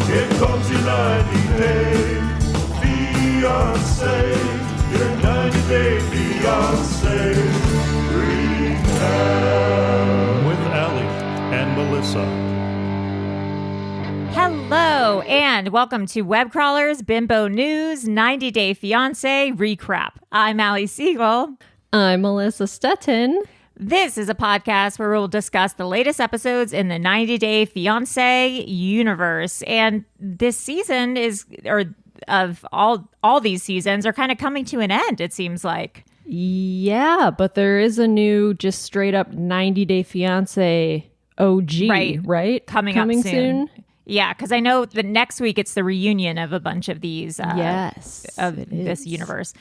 Here comes your 90-day fiancé. Your 90-day fiancé recap. With Allie and Melissa. Hello, and welcome to Webcrawler's Bimbo News 90-Day Fiancé Recap. I'm Allie Siegel. I'm Melissa Stettin. This is a podcast where we'll discuss the latest episodes in the 90-Day Fiancé universe. And this season of all these seasons are kind of coming to an end, it seems like. Yeah, but there is a new just straight up 90-Day Fiancé OG, right? Coming up soon. Yeah, because I know the next week it's the reunion of a bunch of these this universe.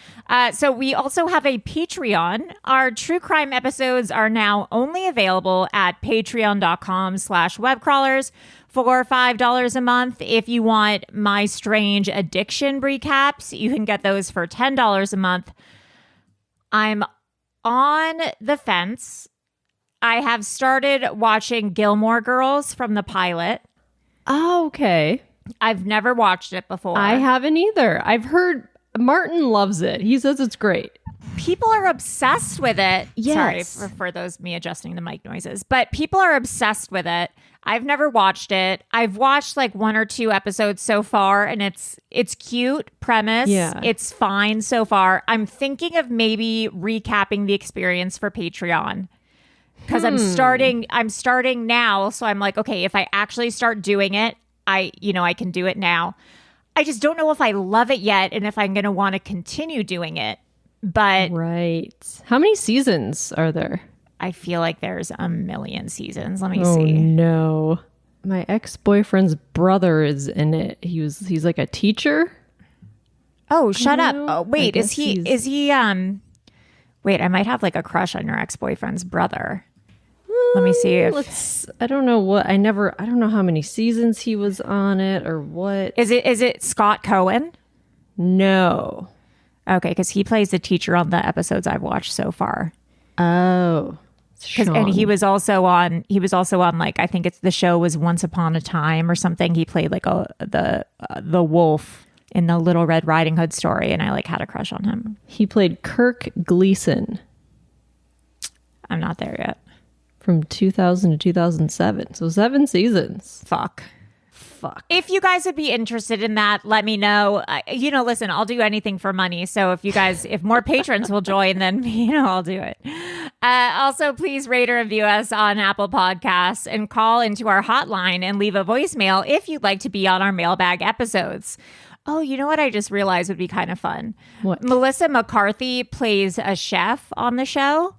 So we also have a Patreon. Our true crime episodes are now only available at patreon.com/webcrawlers for $5 a month. If you want My Strange Addiction recaps, you can get those for $10 a month. I'm on the fence. I have started watching Gilmore Girls from the pilot. Oh, okay. I've never watched it before. I haven't either. I've heard Martin loves it. He says it's great. People are obsessed with it. Yes. Sorry for those me adjusting the mic noises, but people are obsessed with it. I've never watched it. I've watched like one or two episodes so far, and it's cute premise. Yeah. It's fine so far. I'm thinking of maybe recapping the experience for Patreon. Because I'm starting now, so I'm like, okay, if I actually start doing it, I can do it now. I just don't know if I love it yet and if I'm going to want to continue doing it. But right. How many seasons are there? I feel like there's a million seasons. Let me Oh, see. no. My ex-boyfriend's brother is in it. He's like a teacher. Oh, shut up. know. Oh, wait, I is he wait, I might have like a crush on your ex-boyfriend's brother. Let me see if I don't know I don't know how many seasons he was on it or what. Is it Scott Cohen? No. Okay, because he plays the teacher on the episodes I've watched so far. Oh. And he was also on like, I think it's the show was Once Upon a Time or something. He played like the wolf in the Little Red Riding Hood story, and I like had a crush on him. He played Kirk Gleason. I'm not there yet. From 2000 to 2007. So 7 seasons. Fuck. If you guys would be interested in that, let me know. Listen, I'll do anything for money. So if more patrons will join, then, I'll do it. Also, please rate or review us on Apple Podcasts and call into our hotline and leave a voicemail if you'd like to be on our mailbag episodes. Oh, you know what I just realized would be kind of fun? What? Melissa McCarthy plays a chef on the show.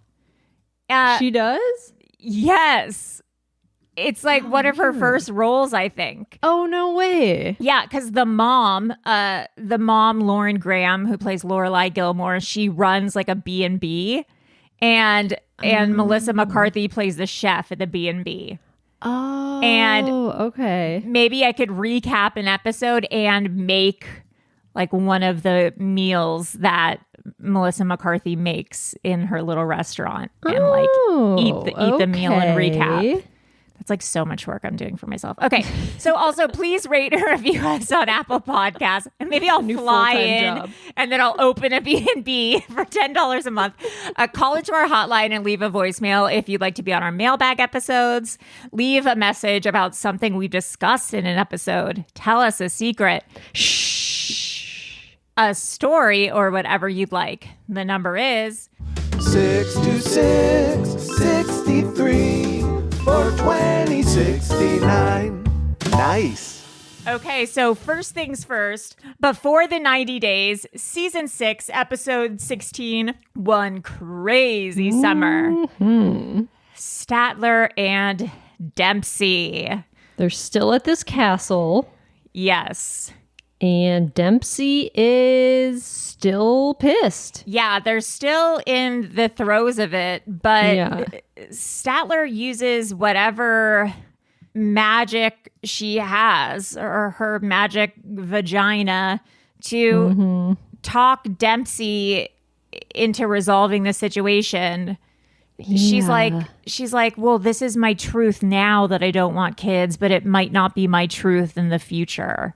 She does? Yes. It's like one of her first roles, I think. Oh, no way. Yeah, because the mom, Lauren Graham, who plays Lorelai Gilmore, she runs like a B&B. And Melissa McCarthy plays the chef at the B&B. Oh, and okay. Maybe I could recap an episode and make like one of the meals that Melissa McCarthy makes in her little restaurant and like eat the meal and recap. That's like so much work I'm doing for myself. Okay. So also please rate or review us on Apple Podcasts, and maybe I'll fly in job. And then I'll open a B&B for $10 a month. Call into our hotline and leave a voicemail if you'd like to be on our mailbag episodes. Leave a message about something we discussed in an episode. Tell us a secret. A story or whatever you'd like. The number is 626-63 for 2069. Nice. Okay, so first things first. Before the 90 days, season 6, episode 16, One Crazy Summer. Mm-hmm. Statler and Dempsey. They're still at this castle. Yes. And Dempsey is still pissed. Yeah, they're still in the throes of it, but Statler uses whatever magic she has, or her magic vagina, to talk Dempsey into resolving the situation. she's like, well, this is my truth now that I don't want kids, but it might not be my truth in the future.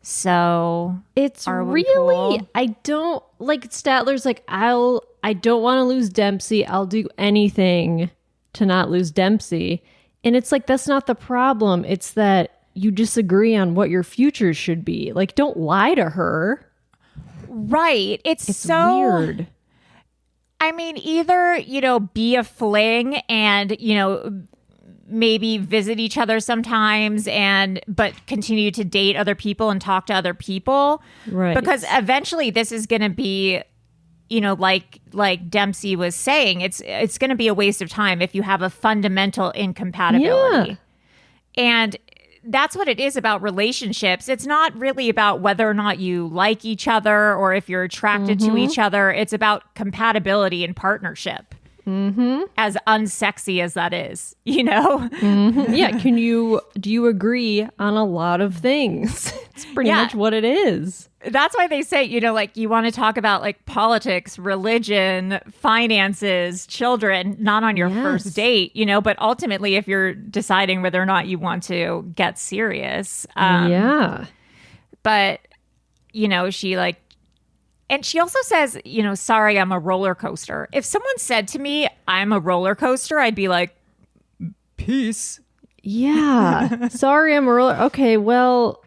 So it's really cool? I don't like Statler's like, I don't want to lose Dempsey. I'll do anything to not lose Dempsey. And it's like, that's not the problem. It's that you disagree on what your future should be. Like, don't lie to her. Right. It's so weird. I mean, either, be a fling and, maybe visit each other sometimes but continue to date other people and talk to other people. Right. Because eventually this is going to be, like Dempsey was saying, it's going to be a waste of time if you have a fundamental incompatibility. Yeah. And that's what it is about relationships. It's not really about whether or not you like each other or if you're attracted to each other. It's about compatibility and partnership. Mm-hmm. As unsexy as that is, Mm-hmm. Yeah. Do you agree on a lot of things? It's pretty much what it is. That's why they say, like you want to talk about like politics, religion, finances, children, not on your first date, but ultimately if you're deciding whether or not you want to get serious. But, she like, and she also says, sorry, I'm a roller coaster. If someone said to me, I'm a roller coaster, I'd be like, peace. Yeah. Sorry, I'm a roller. Okay, well,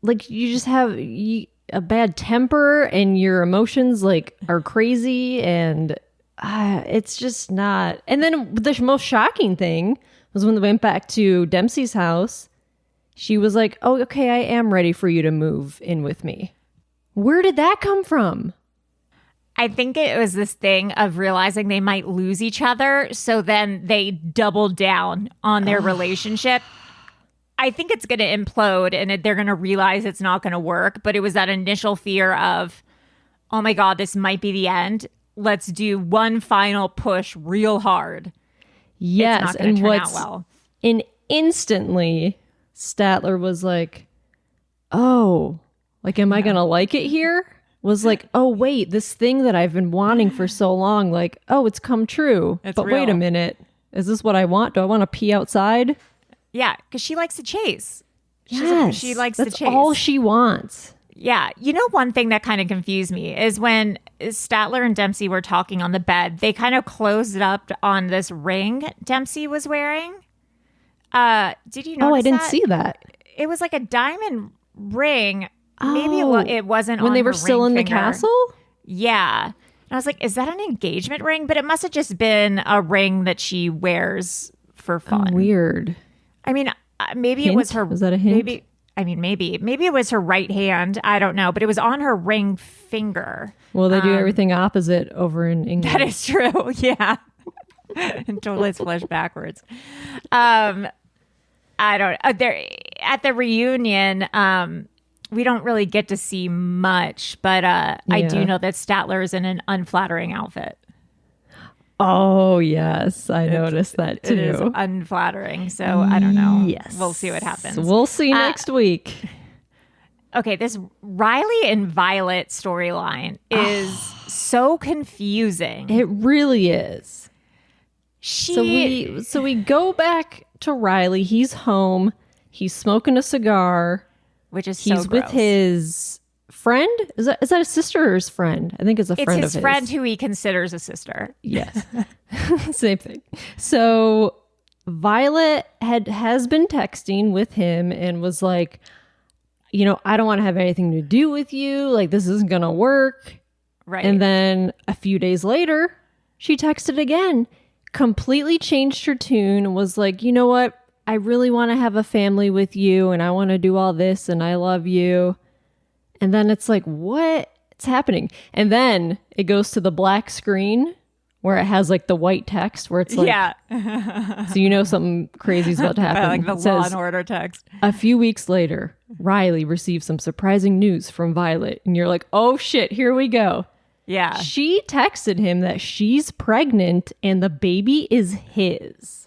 like you just have a bad temper and your emotions like are crazy and it's just not. And then the most shocking thing was when they went back to Dempsey's house. She was like, oh, okay, I am ready for you to move in with me. Where did that come from? I think it was this thing of realizing they might lose each other. So then they doubled down on their relationship. I think it's going to implode and they're going to realize it's not going to work. But it was that initial fear of, oh my God, this might be the end. Let's do one final push real hard. Yes. It's not going to turn out well. And instantly, Statler was like, oh, like, am I going to like it here? Was like, oh, wait, this thing that I've been wanting for so long, like, oh, it's come true. But real. Wait a minute. Is this what I want? Do I want to pee outside? Yeah, because she likes to chase. Yes, she likes to chase. That's all she wants. Yeah. One thing that kind of confused me is when Statler and Dempsey were talking on the bed, they kind of closed up on this ring Dempsey was wearing. Did you notice I didn't see that. It was like a diamond ring. Maybe it wasn't when on they were still in the castle? Yeah. And I was like, is that an engagement ring? But it must have just been a ring that she wears for fun. Oh, weird. I mean, maybe it was her. Was that a hint? Maybe it was her right hand. I don't know. But it was on her ring finger. Well, they do everything opposite over in England. That is true. Yeah. And totally it's flushed backwards. I don't know. At the reunion, we don't really get to see much, but I do know that Statler is in an unflattering outfit. Oh, yes. I noticed that too. It is unflattering. So I don't know. Yes. We'll see what happens. We'll see next week. Okay. This Riley and Violet storyline is so confusing. It really is. So we go back to Riley. He's home. He's smoking a cigar. Which is so He's gross. With his friend? Is that a sister or his friend? I think it's a friend of his. It's his friend who he considers a sister. Yes. Same thing. So Violet has been texting with him and was like, I don't want to have anything to do with you. Like, this isn't going to work. Right. And then a few days later, she texted again, completely changed her tune and was like, you know what? I really want to have a family with you and I want to do all this and I love you. And then it's like, what's happening? And then it goes to the black screen where it has like the white text where it's like, so something crazy is about to happen. Like the Law and Order text. A few weeks later, Riley received some surprising news from Violet. And you're like, oh shit, here we go. Yeah. She texted him that she's pregnant and the baby is his.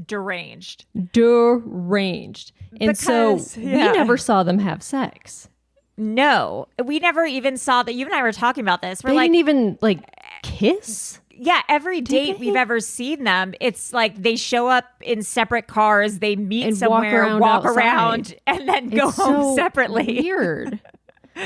Deranged. And so we never saw them have sex. No, we never even saw that. You and I were talking about this. They didn't even like kiss. every date we've ever seen them, it's like they show up in separate cars, they meet And somewhere, walk around, and then go home separately. Weird.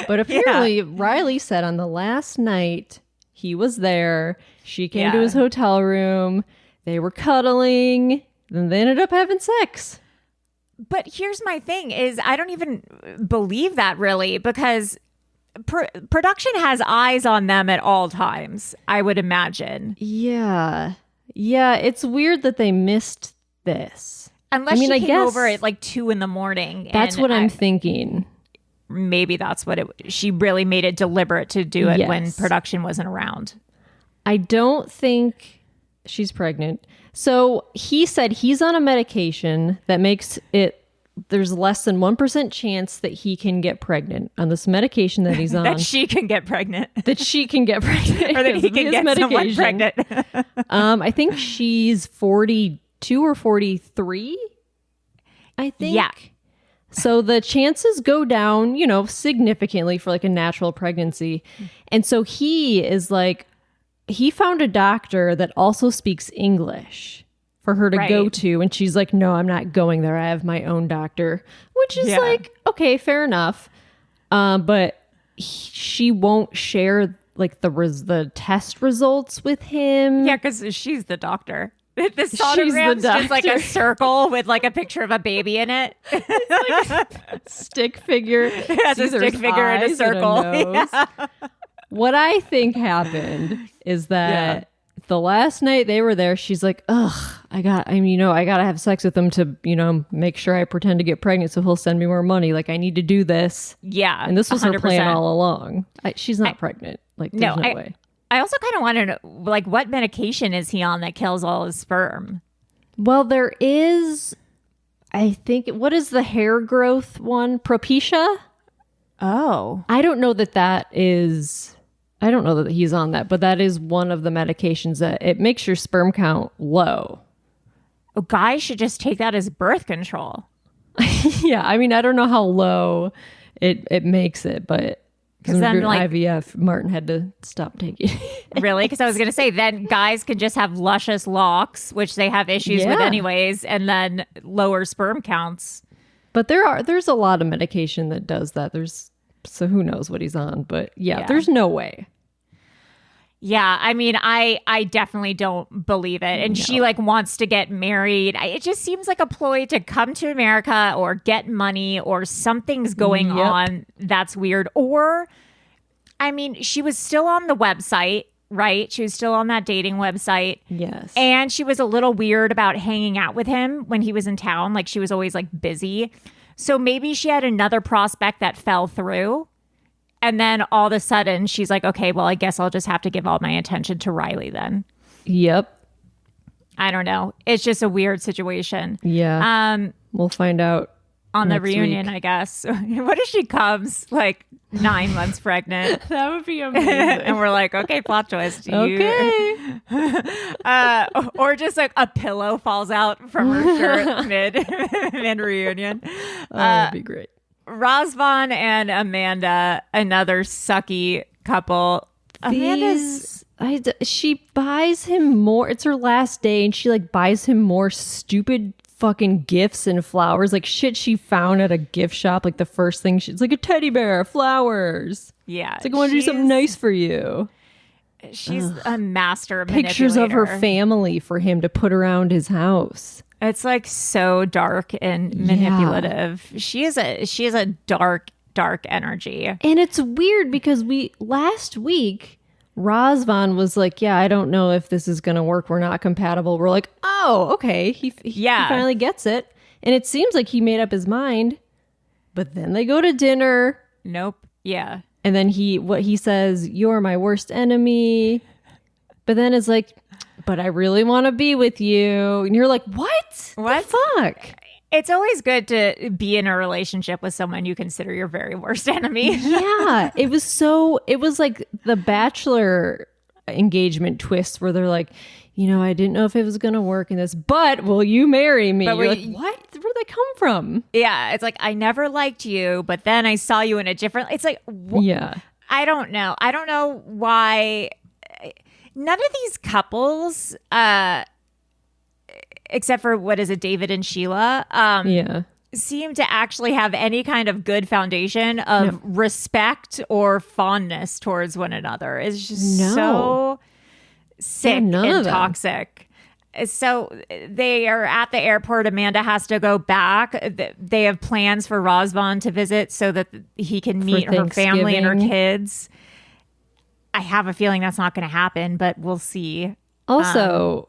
But apparently, Riley said on the last night he was there. She came to his hotel room. They were cuddling. Then they ended up having sex. But here's my thing: is I don't even believe that really, because production has eyes on them at all times, I would imagine. Yeah. It's weird that they missed this. Unless she came over at like 2 a.m. That's what I'm thinking. Maybe that's what she really made it deliberate to do it when production wasn't around. I don't think she's pregnant. So he said he's on a medication that makes it, there's less than 1% chance that he can get pregnant on this medication that he's on. That she can get pregnant. That she can get pregnant. Or that he can get someone pregnant. I think she's 42 or 43. I think. Yeah. So the chances go down, significantly for like a natural pregnancy. And so he is like, he found a doctor that also speaks English for her to go to. And she's like, no, I'm not going there. I have my own doctor, which is like, okay, fair enough. But she won't share like the test results with him. Yeah, because she's the doctor. The sonogram's just like a circle with like a picture of a baby in it. It's like a stick figure. It has a stick figure in a circle. Yeah. What I think happened is that the last night they were there, she's like, I gotta have sex with him to, make sure I pretend to get pregnant so he'll send me more money. Like, I need to do this. Yeah. And this was 100%. her plan all along. She's not pregnant. Like, there's no way. I also kind of want to know, like, what medication is he on that kills all his sperm? Well, there is, I think, what is the hair growth one? Propecia? Oh. I don't know that he's on that, but that is one of the medications that it makes your sperm count low. Oh, guys should just take that as birth control. Yeah, I mean, I don't know how low it makes it, but because then like IVF, Martin had to stop taking it. Really? Because I was going to say, then guys can just have luscious locks, which they have issues with anyways, and then lower sperm counts. But there's a lot of medication that does that. So who knows what he's on, but there's no way. Yeah, I mean, I definitely don't believe it. And she like wants to get married. It just seems like a ploy to come to America or get money or something's going on that's weird. Or, I mean, she was still on the website, right? She was still on that dating website. Yes. And she was a little weird about hanging out with him when he was in town. Like she was always like busy. So maybe she had another prospect that fell through. And then all of a sudden she's like, okay, well, I guess I'll just have to give all my attention to Riley then. Yep. I don't know. It's just a weird situation. Yeah. We'll find out on the reunion, I guess. What if she comes like 9 months pregnant? That would be amazing. And we're like, okay, plot twist. Okay. Or just like a pillow falls out from her shirt mid reunion. That'd be great. Razvan and Amanda, another sucky couple. She buys him more. It's her last day, and she like buys him more stupid fucking gifts and flowers, like shit she found at a gift shop. Like the first thing, it's like a teddy bear, flowers. Yeah, it's like I want to do something nice for you. She's a master pictures of her family for him to put around his house. It's like so dark and manipulative. She is a dark energy. And it's weird because last week Razvan was like, yeah, I don't know if this is going to work. We're not compatible. We're like, oh, okay. He finally gets it. And it seems like he made up his mind. But then they go to dinner. Nope. Yeah. And then he says, you're my worst enemy. But then it's like, but I really want to be with you. And you're like, what? What the fuck? It's always good to be in a relationship with someone you consider your very worst enemy. Yeah. It was like the Bachelor engagement twist where they're like, I didn't know if it was going to work in this, but will you marry me? You're like, what? Where'd that come from? Yeah. It's like, I never liked you, but then I saw you in a different, it's like, yeah. I don't know. I don't know why. none of these couples, except for David and Sheila, seem to actually have any kind of good foundation of respect or fondness towards one another. It's just so sick and toxic. So they are at the airport. Amanda has to go back. They have plans for Razvan to visit so that he can meet her family and her kids. I have a feeling that's not going to happen, but we'll see. Also,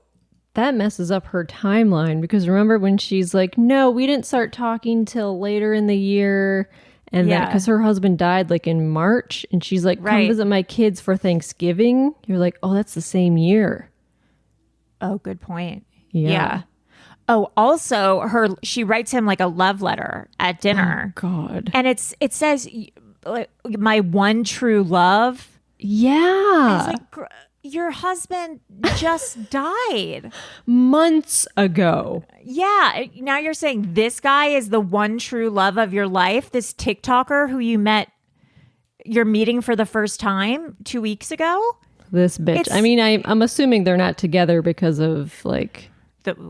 that messes up her timeline because remember when she's like, no, we didn't start talking till later in the year. And then because her husband died like in March and she's like, come visit my kids for Thanksgiving. You're like, oh, that's the same year. Oh, good point. Yeah. Oh, also she writes him like a love letter at dinner. Oh, God. And it says my one true love. Yeah. It's like, your husband just died months ago. Yeah. Now you're saying this guy is the one true love of your life. This TikToker who you're meeting for the first time 2 weeks ago. This bitch. I mean, I'm assuming they're not together because of like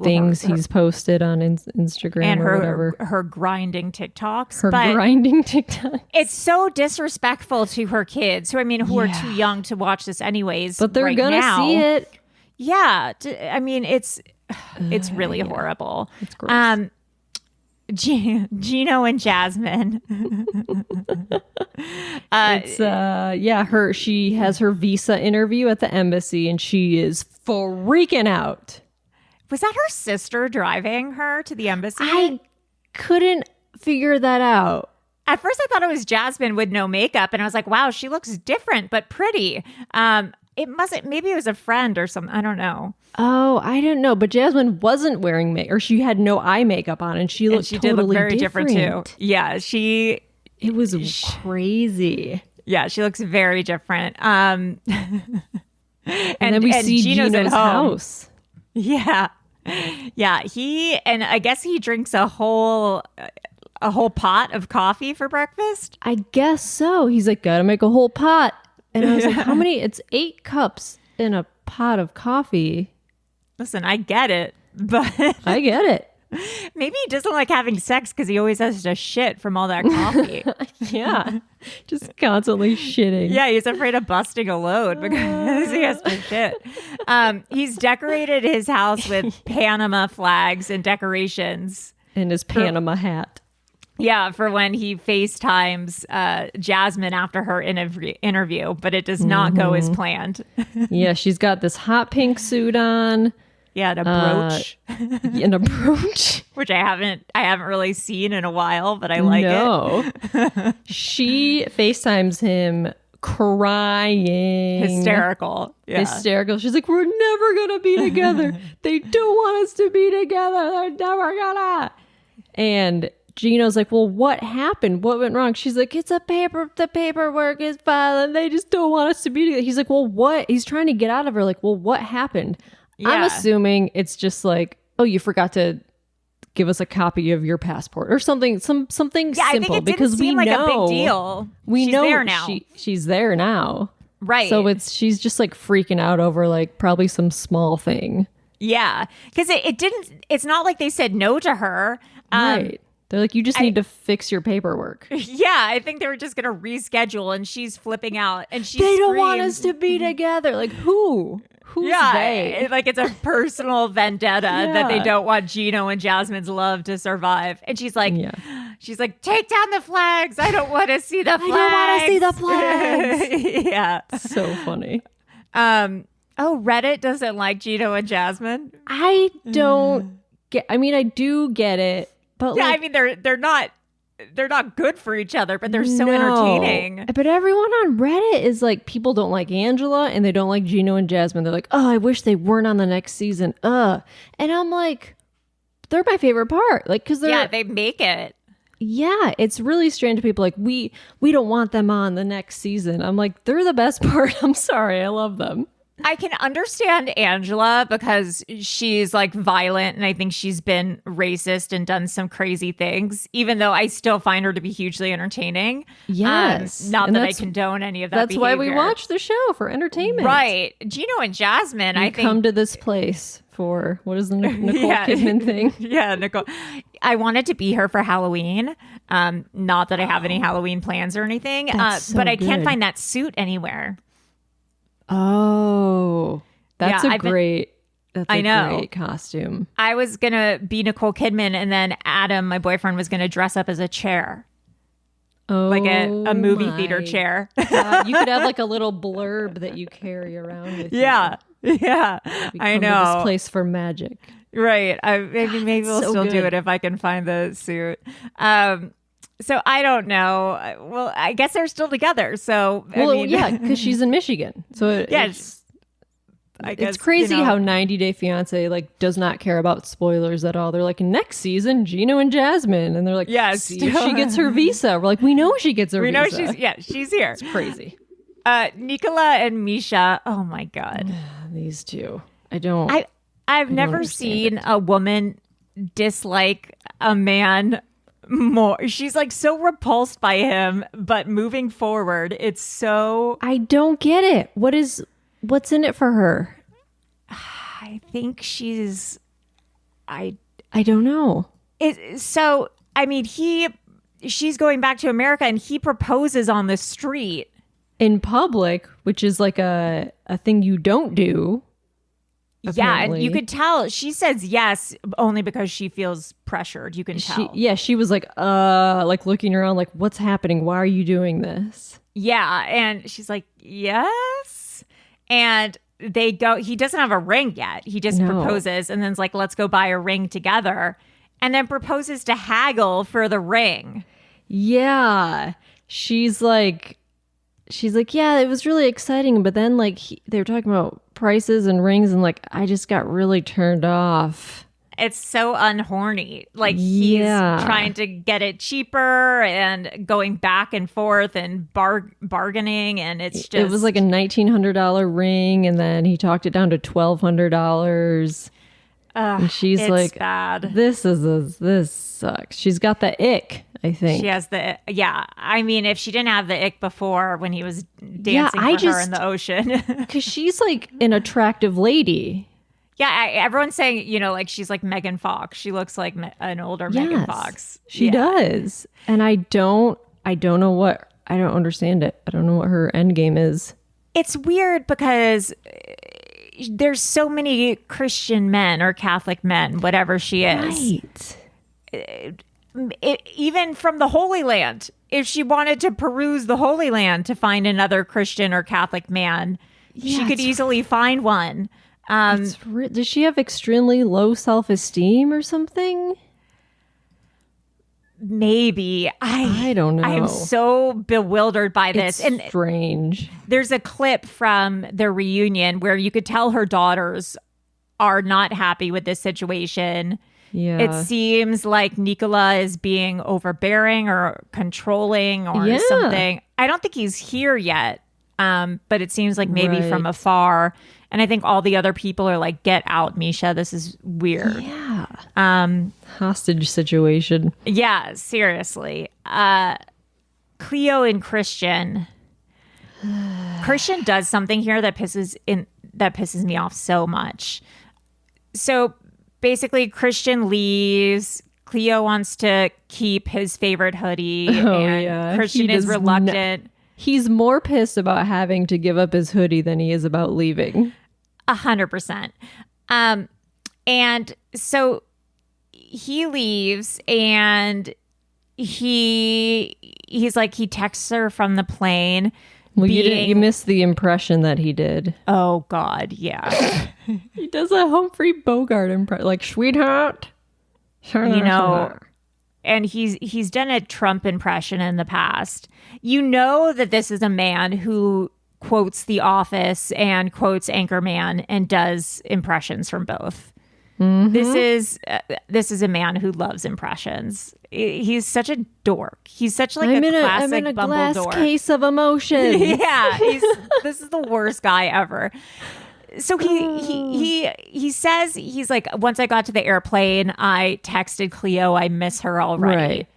things he's posted on Instagram and or whatever. Her grinding TikToks. Grinding TikToks. It's so disrespectful to her kids, who are too young to watch this anyways. But they're gonna see it. Yeah. I mean, it's really horrible. It's gross. Gino and Jasmine. She has her visa interview at the embassy and she is freaking out. Was that her sister driving her to the embassy? I couldn't figure that out. At first, I thought it was Jasmine with no makeup, and I was like, "Wow, she looks different but pretty." Maybe it was a friend or something. I don't know. Oh, I didn't know. But Jasmine wasn't wearing makeup, or she had no eye makeup on, and she looked totally did look very different too. Yeah, It was crazy. Yeah, she looks very different. And then we see Gino's house. Yeah. Yeah. I guess he drinks a whole pot of coffee for breakfast. I guess so. He's like, gotta make a whole pot. And I was like, how many? It's 8 cups in a pot of coffee. Listen, I get it, but I get it. Maybe he doesn't like having sex because he always has to shit from all that coffee. Yeah. Just constantly shitting. Yeah, he's afraid of busting a load because he has to shit. He's decorated his house with Panama flags and decorations. And his Panama hat. Yeah, for when he FaceTimes Jasmine after her interview, but it does not go as planned. Yeah, she's got this hot pink suit on. Yeah, and a brooch. And a brooch. Which I haven't really seen in a while, but I like it. She FaceTimes him crying. Hysterical. Yeah. Hysterical. She's like, we're never going to be together. They don't want us to be together. They're never gonna. And Gino's like, well, what happened? What went wrong? She's like, the paperwork is filed and they just don't want us to be together. He's like, well, what? He's trying to get out of her. Like, well, what happened? Yeah. I'm assuming it's just like, oh, you forgot to give us a copy of your passport or something, something simple. I think it because didn't seem like a big deal. She's there now. She's there now. Right. So she's just like freaking out over like probably some small thing. Yeah. Because it's not like they said no to her. Right. They're like, you just need to fix your paperwork. Yeah, I think they were just going to reschedule and she's flipping out. And they don't want us to be together. Like, who? Who's they? Like it's a personal vendetta that they don't want Gino and Jasmine's love to survive. And she's like, take down the flags. I don't want to see the flags. I don't want to see the flags. Yeah. So funny. Reddit doesn't like Gino and Jasmine. I don't get, I mean, I do get it. But yeah, I mean, they're not good for each other, but they're so entertaining. But everyone on Reddit is like, people don't like Angela and they don't like Gino and Jasmine. They're like, oh, I wish they weren't on the next season. And I'm like, they're my favorite part. Like, because they make it. Yeah, it's really strange to people like, we don't want them on the next season. I'm like, they're the best part. I'm sorry. I love them. I can understand Angela because she's like violent and I think she's been racist and done some crazy things, even though I still find her to be hugely entertaining. Yes. Not that I condone any of that That's behavior. why we watch the show, for entertainment. Right. Gino and Jasmine, I think. come to this place for, what is the Nicole Kidman thing? Yeah, Nicole. I wanted to be her for Halloween. Not that I have any Halloween plans or anything, but I can't find that suit anywhere. Oh, that's Yeah, a great costume. I was going to be Nicole Kidman and then Adam, my boyfriend, was going to dress up as a chair. Oh, Like a movie theater chair. God, you could have like a little blurb that you carry around with you. Yeah. I know. To this place for magic. Right. Maybe we'll so still do good. it if I can find the suit. So I don't know. Well, I guess they're still together. So I mean, yeah, because she's in Michigan. So yes, it's crazy how 90 Day Fiancé like does not care about spoilers at all. They're like, next season, Gino and Jasmine, and they're like, yes, see if she gets her visa. We're like, we know she gets her we visa. know she's here. It's crazy. Nicola and Misha. Oh my god, These two. I've never seen a woman dislike a man more. She's like so repulsed by him, but moving forward, it's so. I don't get it. What's in it for her? I think she's. I don't know. So I mean, she's going back to America, and he proposes on the street In public, which is like a thing you don't do. Yeah, and you could tell she says yes only because she feels pressured. You can tell. She was like looking around like, what's happening? Why are you doing this? Yeah, and she's like, yes. And they go, he doesn't have a ring yet. He just proposes and then's like, let's go buy a ring together. And then proposes to haggle for the ring. Yeah. She's like, yeah, it was really exciting. But then like they were talking about prices and rings and like, I just got really turned off. It's so unhorny. Like he's trying to get it cheaper and going back and forth and bargaining. And it's just. It was like a $1,900 ring. And then he talked it down to $1,200. And she's like, bad. This sucks. She's got the ick, I think. She has the, I mean, if she didn't have the ick before when he was dancing for her in the ocean. Because she's like an attractive lady. Yeah, everyone's saying, like she's like Megan Fox. She looks like an older Megan Fox. She does. And I don't understand it. I don't know what her end game is. It's weird because there's so many Christian men or Catholic men, whatever she is. Right. Even from the Holy Land, if she wanted to peruse the Holy Land to find another Christian or Catholic man, she could easily find one. Does she have extremely low self-esteem or something? Maybe. I don't know. I'm so bewildered by this. It's strange. There's a clip from their reunion where you could tell her daughters are not happy with this situation. Yeah. It seems like Nicola is being overbearing or controlling or something. I don't think he's here yet, but it seems like maybe from afar. And I think all the other people are like, get out, Misha. This is weird. Yeah. Hostage situation. Yeah, seriously. Cleo and Christian. Christian does something here that pisses me off so much. So basically, Christian leaves. Cleo wants to keep his favorite hoodie. Christian is reluctant. He's more pissed about having to give up his hoodie than he is about leaving. 100%. And so he leaves and he's like, he texts her from the plane. Well, you missed the impression that he did. Oh, God. Yeah. He does a Humphrey Bogart impression, like, sweetheart. And he's done a Trump impression in the past. You know that this is a man who quotes The Office and quotes Anchorman and does impressions from both. Mm-hmm. This is a man who loves impressions. He's such a dork. He's such like a classic I'm in a bumble glass dork. Case of emotion. Yeah, this is the worst guy ever. So he says, he's like, once I got to the airplane, I texted Cleo, I miss her already. Right.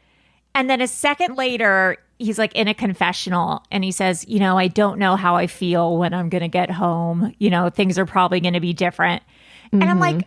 And then a second later, he's like in a confessional and he says, I don't know how I feel when I'm going to get home. Things are probably going to be different. And I'm like,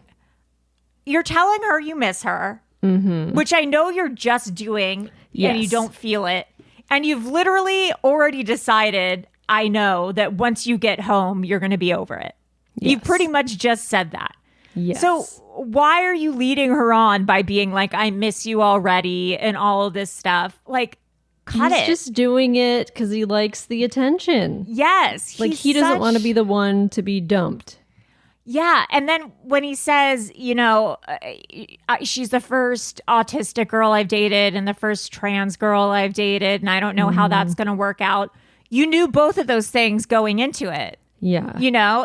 you're telling her you miss her, which I know you're just doing and you don't feel it. And you've literally already decided, I know that once you get home, you're going to be over it. Yes. You pretty much just said that. Yes. So why are you leading her on by being like, I miss you already and all of this stuff? Like, cut it. He's just doing it because he likes the attention. Yes. Like, he doesn't want to be the one to be dumped. Yeah. And then when he says, she's the first autistic girl I've dated and the first trans girl I've dated, and I don't know how that's going to work out. You knew both of those things going into it. Yeah.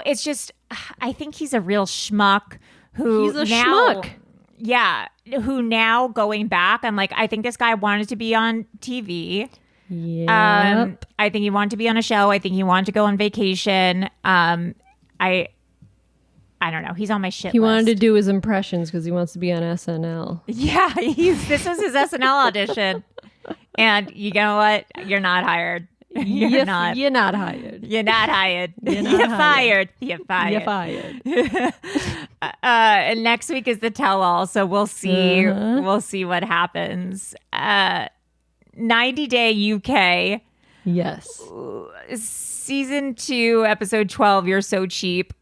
It's just, I think he's a real schmuck who He's a now, schmuck. Yeah. Who now going back, I'm like, I think this guy wanted to be on TV. Yeah. I think he wanted to be on a show. I think he wanted to go on vacation. I don't know. He's on my shit He list. wanted to do his impressions because he wants to be on SNL. Yeah. This was his SNL audition. And you know what? You're not hired. You're not. You're not hired. You're not hired. You're You're not fired. You're fired. You're fired. And next week is the tell-all, so we'll see. We'll see what happens. 90 Day UK. Yes. Season 2, episode 12, You're So Cheap.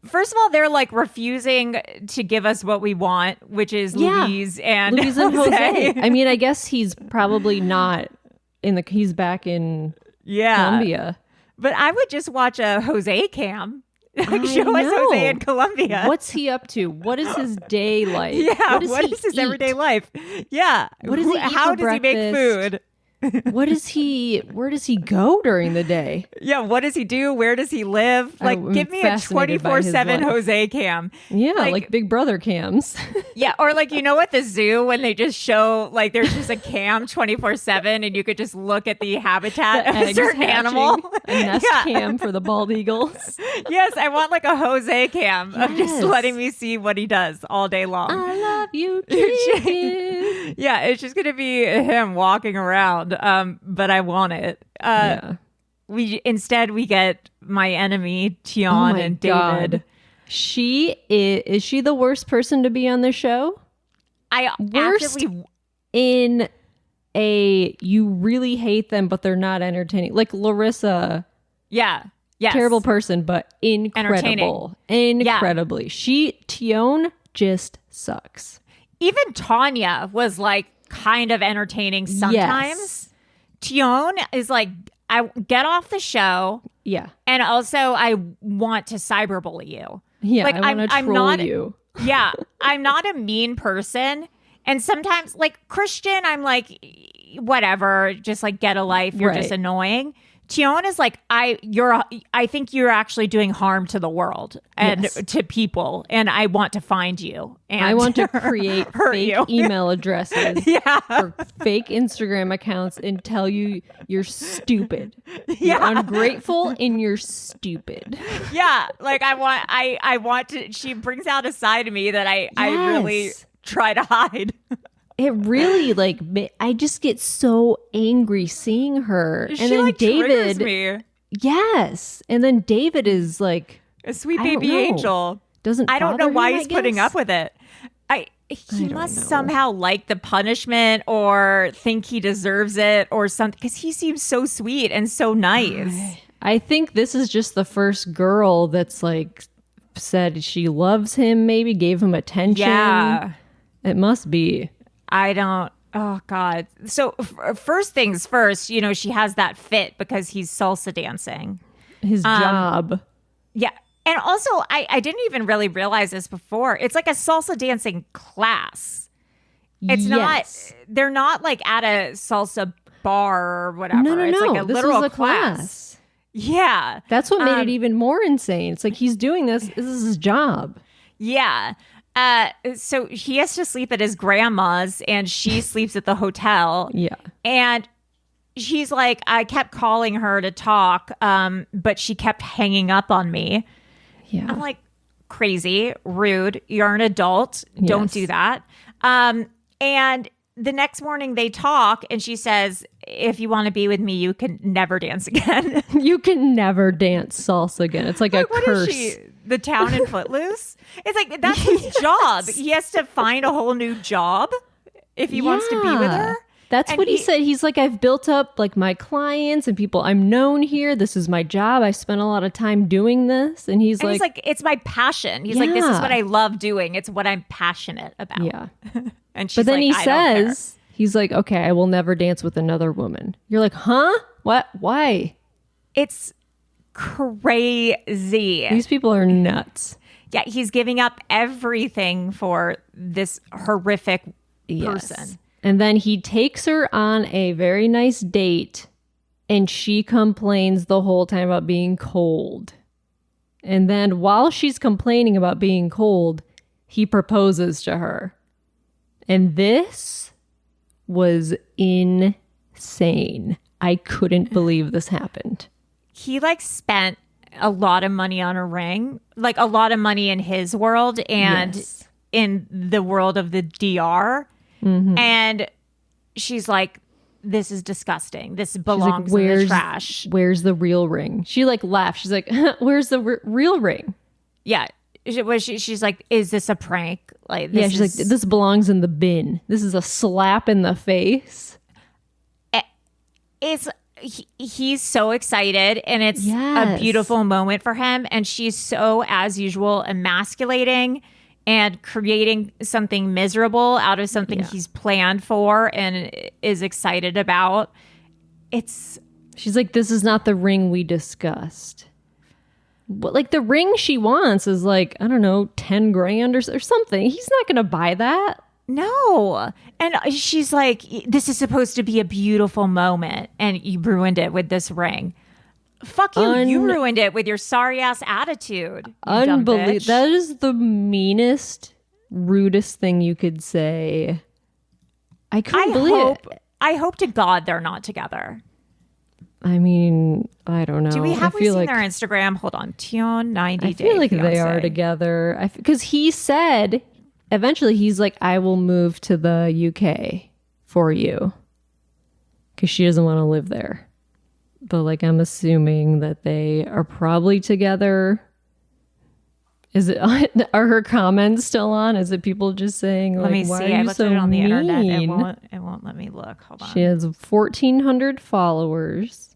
First of all, they're like refusing to give us what we want, which is Louise and Jose. I mean, I guess he's probably not he's back in Colombia. But I would just watch a Jose cam. Like, show us Jose in Colombia. What's he up to? What is his day like? Yeah, what is his everyday life? Yeah. What does he eat How for does he make food? Where does he go during the day? Yeah, what does he do? Where does he live? Like, give me a 24/7 Jose cam. Yeah, like Big Brother cams. Yeah, or like, at the zoo when they just show, like, there's just a cam 24/7 and you could just look at the habitat of a certain animal. A nest cam for the bald eagles. Yes, I want like a Jose cam of just letting me see what he does all day long. I love you, chicken. Yeah, it's just going to be him walking around. But I want it. We get my enemy Tionne and David. God. Is she the worst person to be on the show? In you really hate them, but they're not entertaining. Like Larissa. Yeah. Yes. Terrible person, but incredible. Incredibly. Tionne just sucks. Even Tanya was like kind of entertaining sometimes. Yes. Tionne is like, I get off the show. Yeah. And also I want to cyberbully you. Yeah, like, I want to troll you. Yeah. I'm not a mean person. And sometimes, like, Christian, I'm like, whatever, just like get a life. You're just annoying. Tionne is like, I think you're actually doing harm to the world and to people, and I want to find you. And I want to create fake email addresses for fake Instagram accounts and tell you you're stupid. You're ungrateful and you're stupid. Yeah, like I want to. She brings out a side of me that I really try to hide. It really, like, I just get so angry seeing her. She, and then like, David, triggers me. Yes. And then David is like a sweet baby angel. I don't know why he's putting up with it. He must somehow like the punishment or think he deserves it or something, because he seems so sweet and so nice. I think this is just the first girl that's like said she loves him, maybe gave him attention. Yeah. It must be. Oh, God. So first things first, she has that fit because he's salsa dancing. His job. Yeah. And also, I didn't even really realize this before. It's like a salsa dancing class. They're not like at a salsa bar or whatever. No. It's like a this literal is a class. Yeah. That's what made it even more insane. It's like he's doing this. This is his job. Yeah. So he has to sleep at his grandma's and she sleeps at the hotel. Yeah. And she's like, I kept calling her to talk, but she kept hanging up on me. Yeah. I'm like, crazy, rude. You're an adult. Don't Yes. do that. And the next morning they talk and she says, if you want to be with me, you can never dance again. You can never dance salsa again. It's like a What curse. is she? The town in Footloose? It's like, that's his job. He has to find a whole new job if he wants to be with her. That's And what he said. He's like, I've built up like my clients and people. I'm known here. This is my job. I spent a lot of time doing this. And he's like, it's my passion. He's like, this is Yeah. what I love doing. It's what I'm passionate about. yeah. And she's But then like, he I don't care. says, he's like, okay, I will never dance with another woman. You're like, huh? What? Why? It's crazy. These people are nuts. Yeah, he's giving up everything for this horrific person. And then he takes her on a very nice date and she complains the whole time about being cold. And then while she's complaining about being cold, he proposes to her. And this was insane. I couldn't believe this happened. He like spent a lot of money on a ring, like a lot of money in his world and Yes. in the world of the DR. Mm-hmm. And she's like, this is disgusting. This She's belongs like, in the trash. Where's the real ring? She like laughs. She's like, where's the real ring? Yeah. She's like, is this a prank? Like, Yeah, she's like, this belongs in the bin. This is a slap in the face. He's so excited and it's a Yes. beautiful moment for him. And she's so, as usual, emasculating and creating something miserable out of something he's planned for and is excited about. She's like, this is not the ring we discussed. But like the ring she wants is like, I don't know, 10 grand or something. He's not going to buy that. No. And she's like, this is supposed to be a beautiful moment. And you ruined it with this ring. Fuck you. You ruined it with your sorry ass attitude. Unbelievable. That is the meanest, rudest thing you could say. I couldn't believe it. I hope to God they're not together. I mean, I don't know. Do we have I we feel seen like, their Instagram? Hold on. Tionne 90 I Day feel like they Fiancé. are together. Because he said, eventually he's like, I will move to the UK for you. Because she doesn't want to live there. But like, I'm assuming that they are probably together. Is it, are her comments still on? Is it people just saying like, Let me why see. are I you looked so at it on the internet. mean? It won't let me look. Hold on. She has 1,400 followers.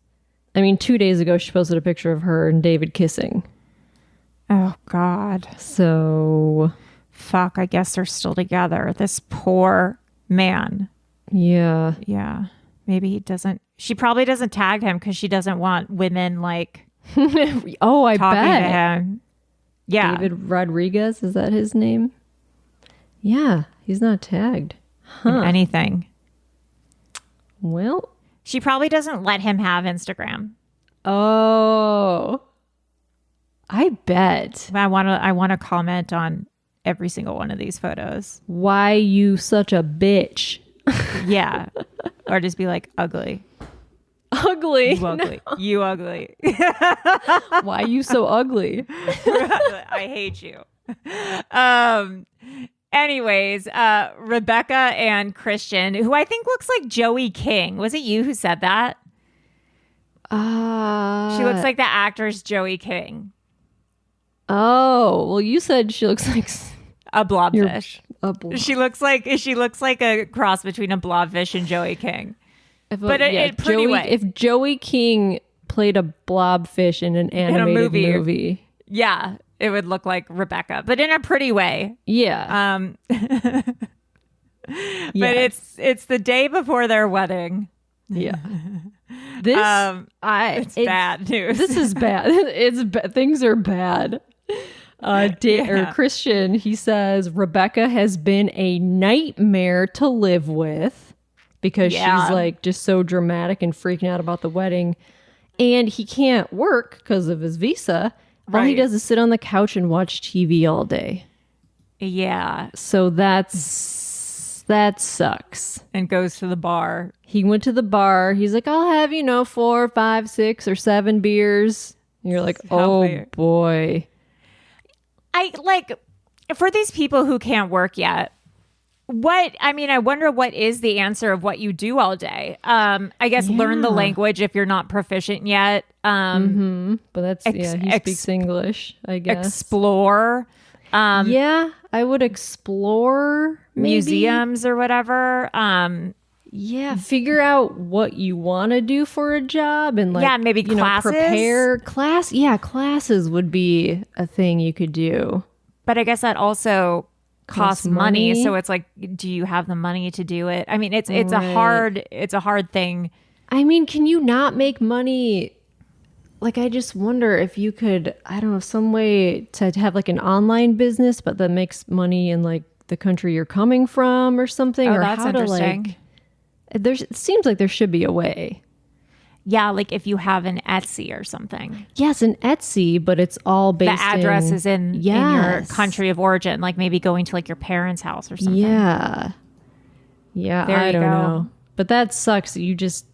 I mean, 2 days ago, she posted a picture of her and David kissing. Oh God. So, Fuck. I guess they're still together. This poor man. yeah. Yeah. Maybe he doesn't. She probably doesn't tag him because she doesn't want women like Oh, I talking to bet. him. Yeah. David Rodriguez, is that his name? Yeah, he's not tagged. in anything. Well, She probably doesn't let him have Instagram. oh, I bet. I want to comment on every single one of these photos. Why you such a bitch? Yeah. Or just be like, ugly. Ugly. You ugly. You ugly. Why you so ugly? I hate you. Anyways, Rebecca and Christian, who I think looks like Joey King. Was it you who said that? She looks like the actor's Joey King. Oh, well, you said she looks like A blobfish. a blob. She looks like a cross between a blobfish and Joey King. But in pretty way. If Joey King played a blobfish in an animated movie. Yeah, it would look like Rebecca, but in a pretty way. Yeah. But it's the day before their wedding. Yeah. This It's bad news. This is bad. Things are bad. Christian, he says Rebecca has been a nightmare to live with because she's like just so dramatic and freaking out about the wedding, and he can't work because of his visa. All he does is sit on the couch and watch TV all day. Yeah. So that sucks. And goes to the bar. He went to the bar. He's like, I'll have, 4, 5, 6, or 7 beers. And you're like, oh boy. I like for these people who can't work yet. I wonder what is the answer of what you do all day. I guess learn the language if you're not proficient yet. But that's he speaks English, I guess. Explore. I would explore maybe. Museums or whatever. Figure out what you want to do for a job and maybe classes. Prepare classes would be a thing you could do. But I guess that also costs money. So it's like, do you have the money to do it? I mean, it's a hard thing. I mean, can you not make money? Like, I just wonder if you could, I don't know, some way to have like an online business, but that makes money in like the country you're coming from or something. Oh, or that's how interesting. It seems like there should be a way. Yeah, like if you have an Etsy or something. Yes, an Etsy, but it's all based the address is in your country of origin, like maybe going to like your parents' house or something. Yeah, I don't know. But that sucks. You just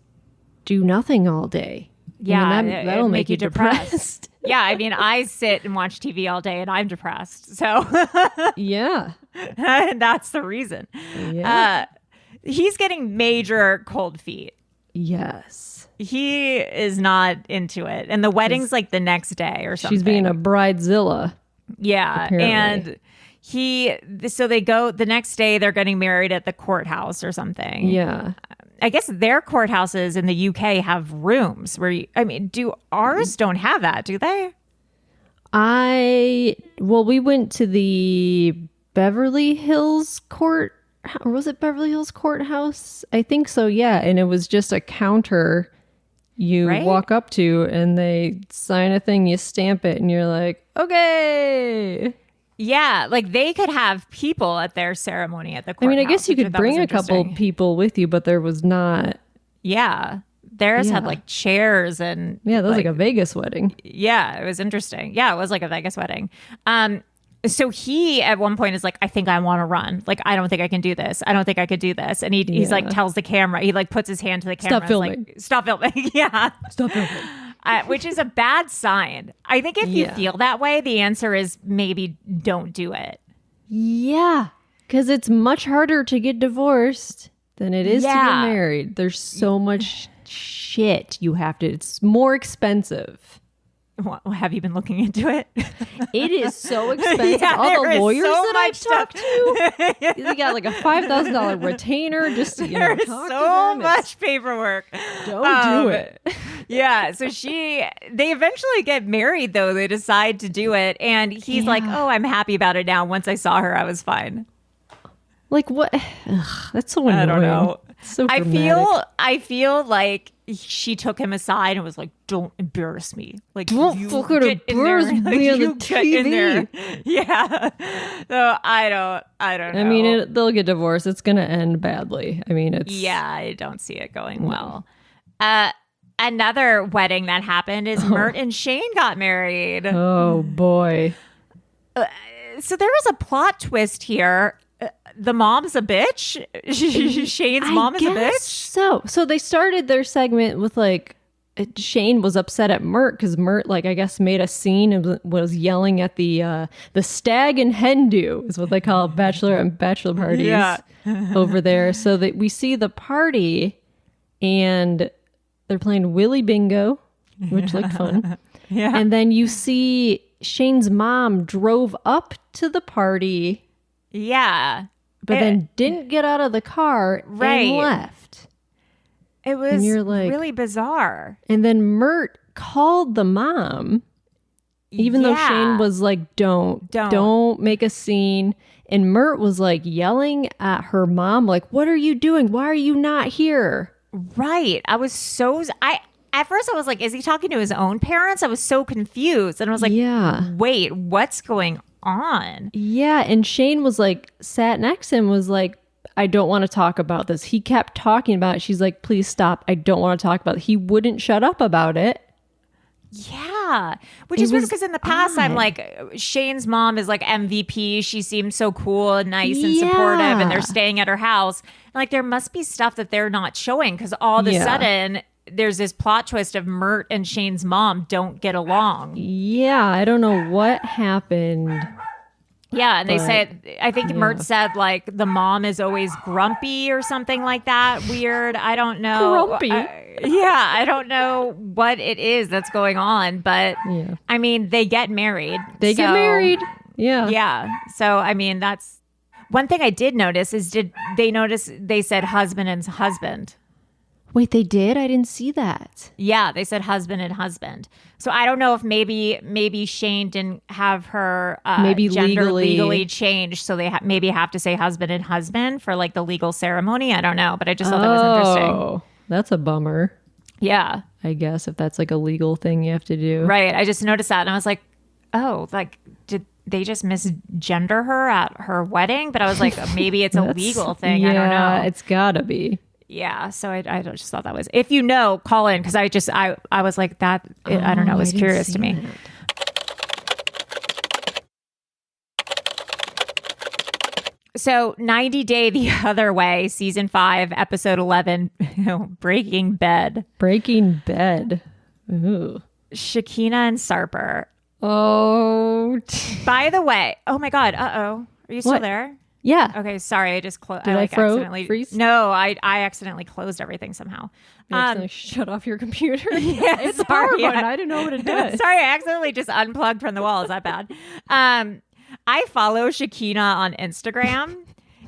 do nothing all day. Yeah, that'll make you depressed. Yeah, I mean, I sit and watch TV all day and I'm depressed. So yeah, and that's the reason. Yeah. He's getting major cold feet. Yes. He is not into it. And the wedding's like the next day or something. She's being a bridezilla. Yeah. Apparently. And so they go the next day, they're getting married at the courthouse or something. Yeah. I guess their courthouses in the UK have rooms where do ours don't have that, do they? We went to the Beverly Hills court. Or was it Beverly Hills Courthouse? I think so, yeah. And it was just a counter you walk up to and they sign a thing, you stamp it, and you're like, okay. Yeah, like they could have people at their ceremony at the courthouse. I mean, I guess you could bring a couple people with you, but there was not. Yeah. Theirs had like chairs and. Yeah, that was like a Vegas wedding. Yeah, it was interesting. Yeah, it was like a Vegas wedding. So he at one point is like, I think I want to run. Like, I don't think I can do this. I don't think I could do this. And he's like, tells the camera, he like puts his hand to the camera. Stop filming. Like, stop filming. Yeah. Stop filming. Which is a bad sign. I think if you feel that way, the answer is maybe don't do it. Yeah. Because it's much harder to get divorced than it is to get married. There's so much shit you have to. It's more expensive. What, have you been looking into it? It is so expensive. All the lawyers that I've talked to, they got like a $5,000 retainer just to talk to them. There's so much paperwork. Don't do it. Yeah. So they eventually get married though. They decide to do it. And he's like, oh, I'm happy about it now. Once I saw her, I was fine. Like what? Ugh, that's so annoying. I don't know. So dramatic. I feel like she took him aside and was like, "Don't embarrass me. Like, don't fucking embarrass me on the TV." Yeah. So I don't know. I mean, they'll get divorced. It's gonna end badly. I mean, it's I don't see it going well. Another wedding that happened is Mert and Shane got married. Oh boy. So there was a plot twist here. The mom's a bitch. Shane's mom is a bitch. So they started their segment with like Shane was upset at Mert because Mert, like, I guess made a scene and was yelling at the stag and hen do is what they call bachelor and bachelor parties over there. So that we see the party and they're playing Willy Bingo, which looked fun. Yeah. And then you see Shane's mom drove up to the party. Yeah. But then didn't get out of the car and left. It was really bizarre. And then Mert called the mom, even though Shane was like, don't make a scene. And Mert was like yelling at her mom, like, what are you doing? Why are you not here? Right. At first I was like, is he talking to his own parents? I was so confused. And I was like, wait, what's going on? Yeah. And Shane was like, sat next to him, was like, I don't want to talk about this. He kept talking about it. She's like, please stop. I don't want to talk about it. He wouldn't shut up about it. Yeah. Which is weird because in the past, I'm like, Shane's mom is like MVP. She seems so cool and nice and supportive, and they're staying at her house. And like, there must be stuff that they're not showing because all of a sudden, there's this plot twist of Mert and Shane's mom don't get along. Yeah. I don't know what happened Yeah, and they But, said, I think Mert said like the mom is always grumpy or something like that. Weird. I don't know. Grumpy? I don't know what it is that's going on, but Yeah. I mean, they get married. They get married. Yeah. Yeah. So, I mean, that's one thing I did notice is they said husband and husband. Wait, they did? I didn't see that. Yeah, they said husband and husband. So I don't know if maybe Shane didn't have her Maybe gender legally changed, so they maybe have to say husband and husband for like the legal ceremony. I don't know, but I just thought that was interesting. Oh, that's a bummer. Yeah, I guess if that's like a legal thing you have to do. right. I just noticed that, and I was like, oh, like did they just misgender her at her wedding? But I was like, maybe it's a legal thing. Yeah, I don't know. it's gotta be. Yeah, so I just thought that was. If you know, call in because I was like that. I don't know. It was curious to me. That. So 90 Day the Other Way, season 5, episode 11, Breaking Bed. Breaking Bed. Ooh. Shakina and Sarper. Oh. By the way, oh my God. Are you still What? there? Yeah. Okay, sorry. I just closed. Did I accidentally freeze? No, I accidentally closed everything somehow. You accidentally shut off your computer. Yeah, It's a sorry, power button. yeah. I didn't know what it does. Sorry, I accidentally just unplugged from the wall. Is that bad? I follow Shakina on Instagram.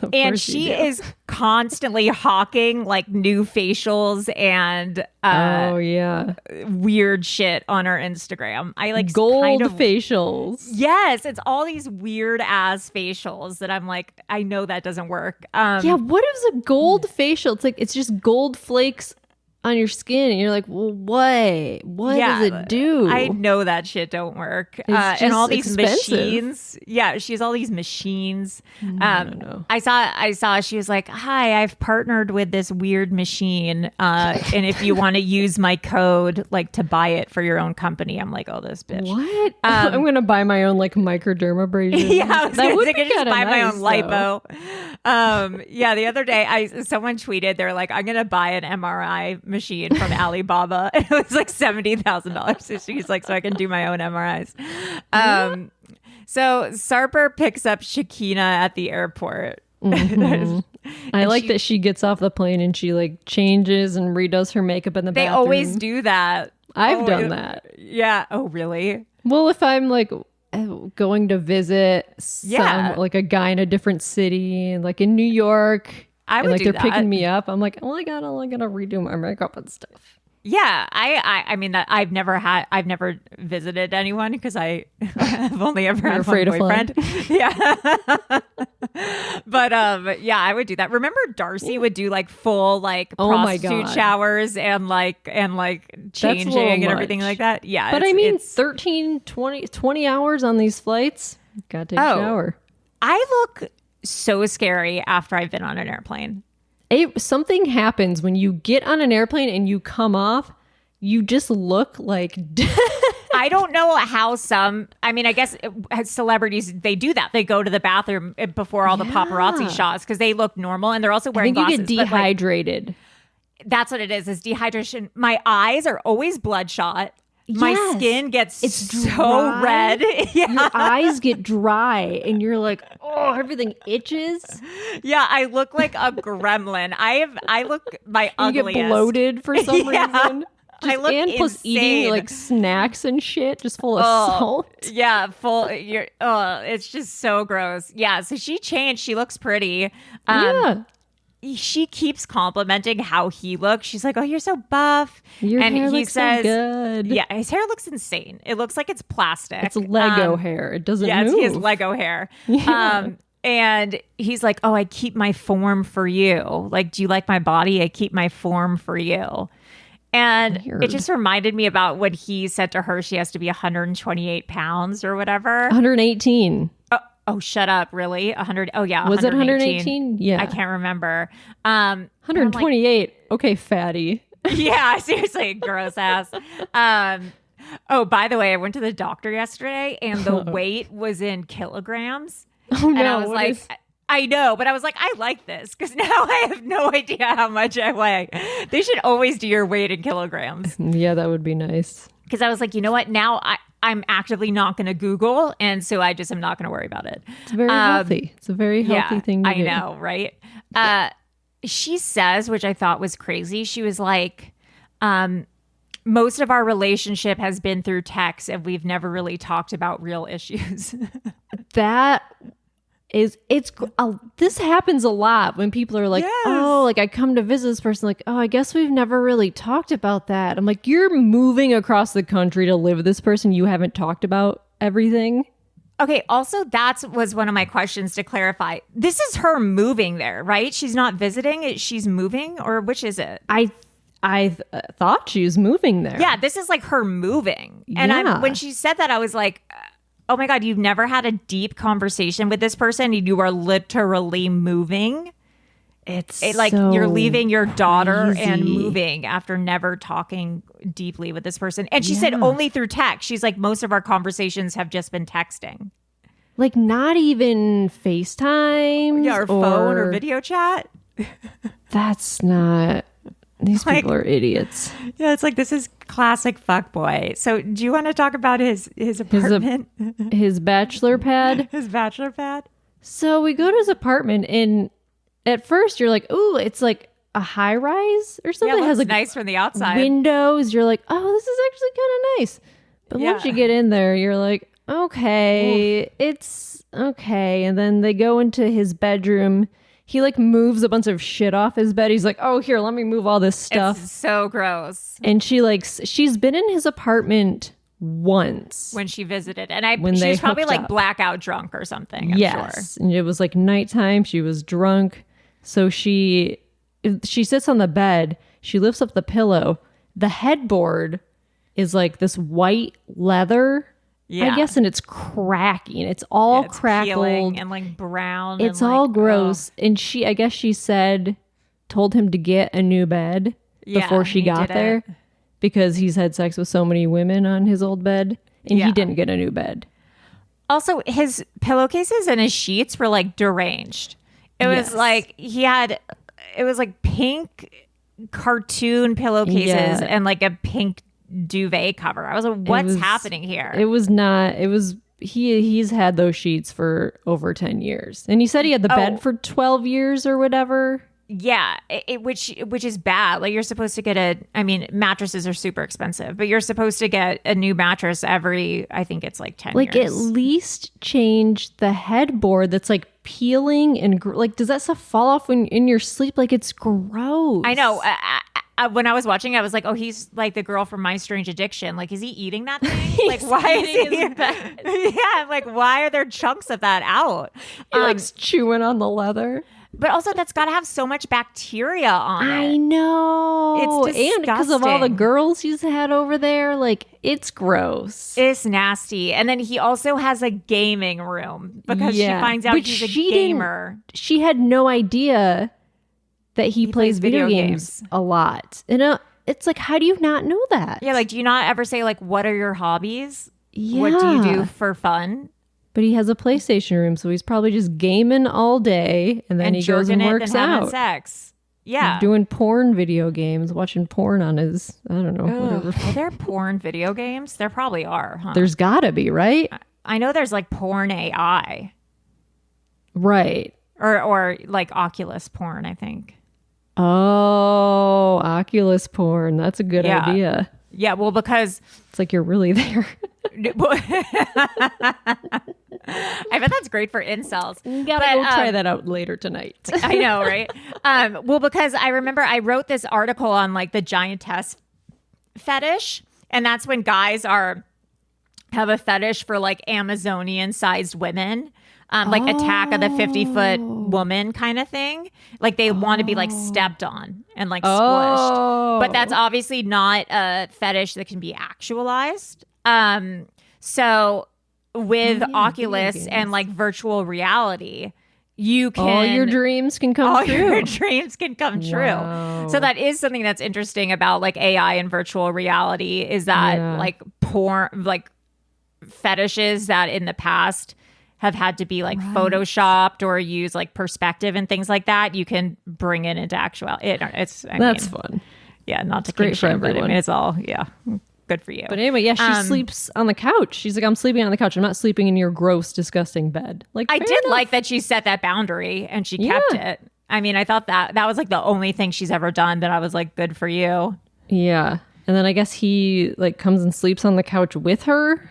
Of And course you she do. is constantly hawking like new facials and Oh yeah. weird shit on her Instagram. I like Gold kind of, facials. Yes, it's all these weird ass facials that I'm like, I know that doesn't work. Yeah, what is a gold facial? It's like it's just gold flakes on your skin, and you're like, well, what does it do? I know that shit don't work. It's And all just these expensive. machines. Yeah, she has all these machines. know. I saw she was like, hi, I've partnered with this weird machine. And if you want to use my code like to buy it for your own company, I'm like, oh, this bitch. What? I'm gonna buy my own like microdermabrasion. Yeah, I was that gonna would say, be I just kinda buy my nice, own though. lipo. Yeah, the other day, someone tweeted, they're like, I'm gonna buy an MRI machine from Alibaba. And it was like $70,000. So she's like, so I can do my own MRIs. So Sarper picks up Shakina at the airport. I like that she gets off the plane and she like changes and redoes her makeup in the They bathroom. always do that. I've done that. Yeah. Oh, really? Well, if I'm like going to visit Yeah. like a guy in a different city, like in New York, I and would like do they're that. picking me up, I'm like, oh my God, I gotta redo my makeup and stuff. Yeah, I mean that I've never visited anyone because I have only ever had afraid one of flying. boyfriend. Yeah, but yeah, I would do that. Remember, Darcy would do like full like Oh my prostitute God. showers and like changing little and everything much. like that. Yeah, But it's- I mean, it's- 13, 20 hours on these flights, gotta take a shower. I look so scary after I've been on an airplane. Something happens when you get on an airplane and you come off, you just look like I don't know how I mean, I guess celebrities, they do that. They go to the bathroom before all the paparazzi shots because they look normal and they're also I wearing think you glasses. get but, like, dehydrated. that's what it is dehydration. My eyes are always bloodshot. My Yes. skin gets It's so dry. red. Yeah. Your eyes get dry and you're like, oh, everything itches. Yeah, I look like a gremlin. I look my You ugliest. get bloated for some Yeah. reason. I look and plus eating insane. like snacks and shit just full of Oh, salt. yeah, it's just so gross. Yeah, so she changed. She looks pretty. Yeah. She keeps complimenting how he looks. She's like, "Oh, you're so buff." Your and hair he looks says, so good. "Yeah, his hair looks insane. It looks like it's plastic. It's Lego hair. It doesn't Yeah, move. he has Lego hair." Yeah. And he's like, "Oh, I keep my form for you. Like, do you like my body? I keep my form for you." And Weird. it just reminded me about when he said to her she has to be 128 pounds or whatever. 118. Oh, shut up. Really? 100. Oh, yeah. Was it 118? Yeah. I can't remember. 128. Okay, fatty. Yeah, seriously, gross ass. Oh, by the way, I went to the doctor yesterday and the weight was in kilograms. Oh no. And I was what like, is- I know, but I was like, I like this because now I have no idea how much I weigh. They should always do your weight in kilograms. Yeah, that would be nice. because I was like, you know what? Now I'm actively not going to Google. And so I just am not going to worry about it. It's very healthy. It's a very healthy thing to do. I know, right? She says, which I thought was crazy. She was like, most of our relationship has been through text and we've never really talked about real issues. That is, this happens a lot when people are like, oh, like I come to visit this person, like, oh, I guess we've never really talked about that. I'm like, you're moving across the country to live with this person. You haven't talked about everything. Okay. Also, that was one of my questions to clarify. This is her moving there, right? She's not visiting. She's moving, or which is it? I thought she was moving there. Yeah, this is like her moving. And when she said that, I was like, oh my God, you've never had a deep conversation with this person. You are literally moving. It's like so you're leaving your daughter crazy. and moving after never talking deeply with this person. And she said only through text. She's like, most of our conversations have just been texting. Like not even FaceTime. Yeah, or phone or video chat. That's not... These people are idiots. Yeah, it's like, this is classic fuckboy. So do you want to talk about his apartment? His bachelor pad? His bachelor pad? So we go to his apartment, and at first you're like, ooh, it's like a high rise or something. Yeah, it it has like nice from the outside. Windows. You're like, oh, this is actually kind of nice. But once you get in there, you're like, okay, it's okay. And then they go into his bedroom. He like moves a bunch of shit off his bed. He's like, oh, here, let me move all this stuff. It's so gross. And she's been in his apartment once. When she visited. And she was probably like blackout drunk or something, I'm sure. And it was like nighttime. She was drunk. So she sits on the bed. She lifts up the pillow. The headboard is like this white leather. Yeah. I guess, and it's cracking. It's all crackled and like brown. It's and all like, gross. And I guess she told him to get a new bed before she got there because he's had sex with so many women on his old bed, and he didn't get a new bed. Also, his pillowcases and his sheets were like deranged. It was like it was like pink cartoon pillowcases and like a pink duvet cover. I was like, what's happening here? He's had those sheets for over 10 years. And he said he had the bed for 12 years or whatever. Yeah, which is bad. Like, you're supposed to get mattresses are super expensive, but you're supposed to get a new mattress every, I think it's like 10 years. Like, at least change the headboard that's like peeling and like, does that stuff fall off when in your sleep? Like, it's gross. I know. When I was watching, I was like, oh, he's like the girl from My Strange Addiction. Like, is he eating that thing? Like, why is he his bed? Yeah, like, why are there chunks of that out? He likes chewing on the leather. But also, that's got to have so much bacteria on it. I know. It's disgusting. And because of all the girls he's had over there, like, it's gross. It's nasty. And then he also has a gaming room because she finds out he's a gamer. She had no idea that he plays video games a lot. And it's like, how do you not know that? Yeah, like, do you not ever say, like, what are your hobbies? Yeah. What do you do for fun? But he has a PlayStation room, so he's probably just gaming all day, and then he goes and works out. Having sex. Yeah. Doing porn video games, watching porn on his, I don't know, whatever. Are there porn video games? There probably are, huh? There's gotta be, right? I know there's like porn AI. Right. Or like Oculus porn, I think. Oh, Oculus porn. That's a good idea. Yeah, well, because it's like you're really there. I bet that's great for incels. You gotta go try that out later tonight. I know, right? Well, because I remember I wrote this article on like the giantess fetish, and that's when guys have a fetish for like Amazonian-sized women. Like Attack of the 50-foot woman kind of thing. Like they want to be like stepped on and like squished. But that's obviously not a fetish that can be actualized. So with Oculus and like virtual reality, you can... All your dreams can come true. All your dreams can come true. Wow. So that is something that's interesting about like AI and virtual reality is that like porn, like fetishes that in the past have had to be like photoshopped or use like perspective and things like that. You can bring it into actuality. That's fun. Yeah, not to great for everyone. everyone. It's all good for you. But anyway, yeah, she sleeps on the couch. She's like, I'm sleeping on the couch. I'm not sleeping in your gross, disgusting bed. Like, I did like that she set that boundary and she kept it. I mean, I thought that was like the only thing she's ever done that I was like, good for you. Yeah. And then I guess he like comes and sleeps on the couch with her.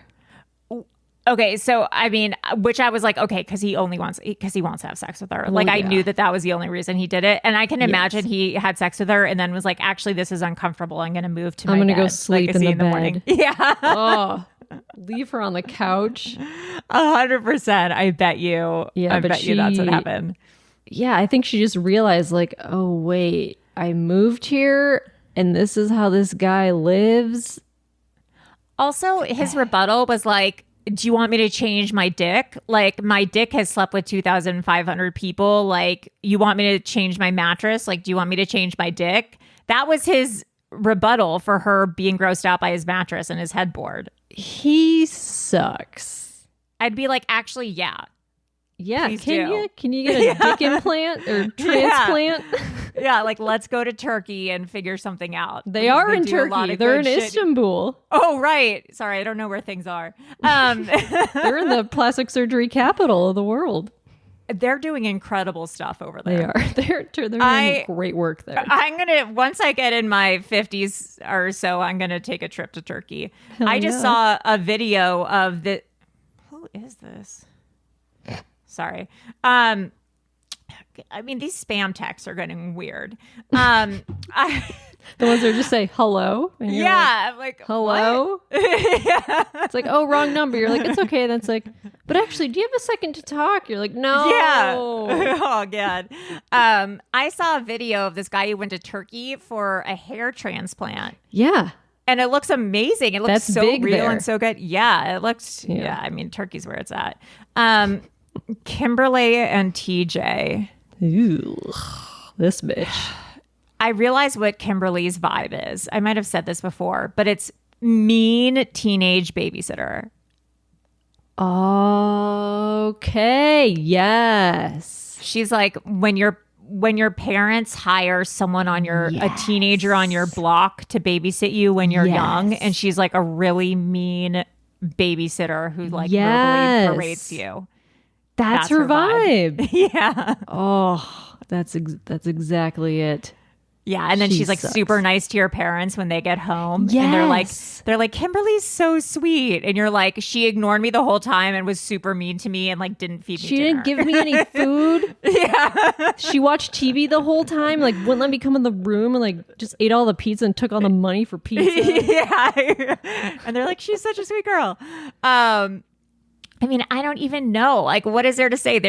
Okay, so I mean, which I was like, okay, because he wants to have sex with her. Well, like I knew that was the only reason he did it, and I can imagine Yes. he had sex with her and then was like, actually, this is uncomfortable. I'm going to move to my I'm gonna bed. go sleep like, in the bed. morning. Yeah, Oh, leave her on the couch. 100%. I bet you. Yeah, I but bet you that's what happened. Yeah, I think she just realized like, oh wait, I moved here, and this is how this guy lives. Also, his rebuttal was like, do you want me to change my dick? Like, my dick has slept with 2,500 people. Like, you want me to change my mattress? Like, do you want me to change my dick? That was his rebuttal for her being grossed out by his mattress and his headboard. He sucks. I'd be like, actually, yeah. Yeah, Please can do. you? Can you get a dick implant or transplant? Yeah, like, let's go to Turkey and figure something out. They Because are in do a lot Turkey. of They're in good shit. Istanbul. Oh, right. Sorry, I don't know where things are. They're in the plastic surgery capital of the world. They're doing incredible stuff over there. They are. They're doing great work there. I'm gonna, once I get in my 50s or so, I'm gonna take a trip to Turkey. Hell I just yeah. saw a video of the. Who is this? Sorry. I mean, these spam texts are getting weird. The ones that just say hello. And you're Yeah, I'm like, hello. yeah. It's like, oh, wrong number. You're like, it's okay. Then it's like, but actually, do you have a second to talk? You're like, no. Yeah. Oh god. I saw a video of this guy who went to Turkey for a hair transplant. Yeah. And it looks amazing. It looks That's so big real there. and so good. Yeah, it looks. Yeah. I mean, Turkey's where it's at. Kimberly and TJ. Ew, this bitch. I realize what Kimberly's vibe is. I might have said this before, but it's mean teenage babysitter. Okay. Yes. She's like when your parents hire someone on a teenager on your block to babysit you when you're young, and she's like a really mean babysitter who like verbally berates you. That's her vibe. Yeah. Oh, that's exactly it. Yeah, and then She she's like sucks. super nice to your parents when they get home. Yes. And they're like, Kimberly's so sweet. And you're like, she ignored me the whole time and was super mean to me and like didn't feed me She dinner. didn't give me any food. Yeah. She watched TV the whole time, like wouldn't let me come in the room, and like just ate all the pizza and took all the money for pizza. Yeah. And they're like, she's such a sweet girl. I mean, I don't even know. Like, what is there to say?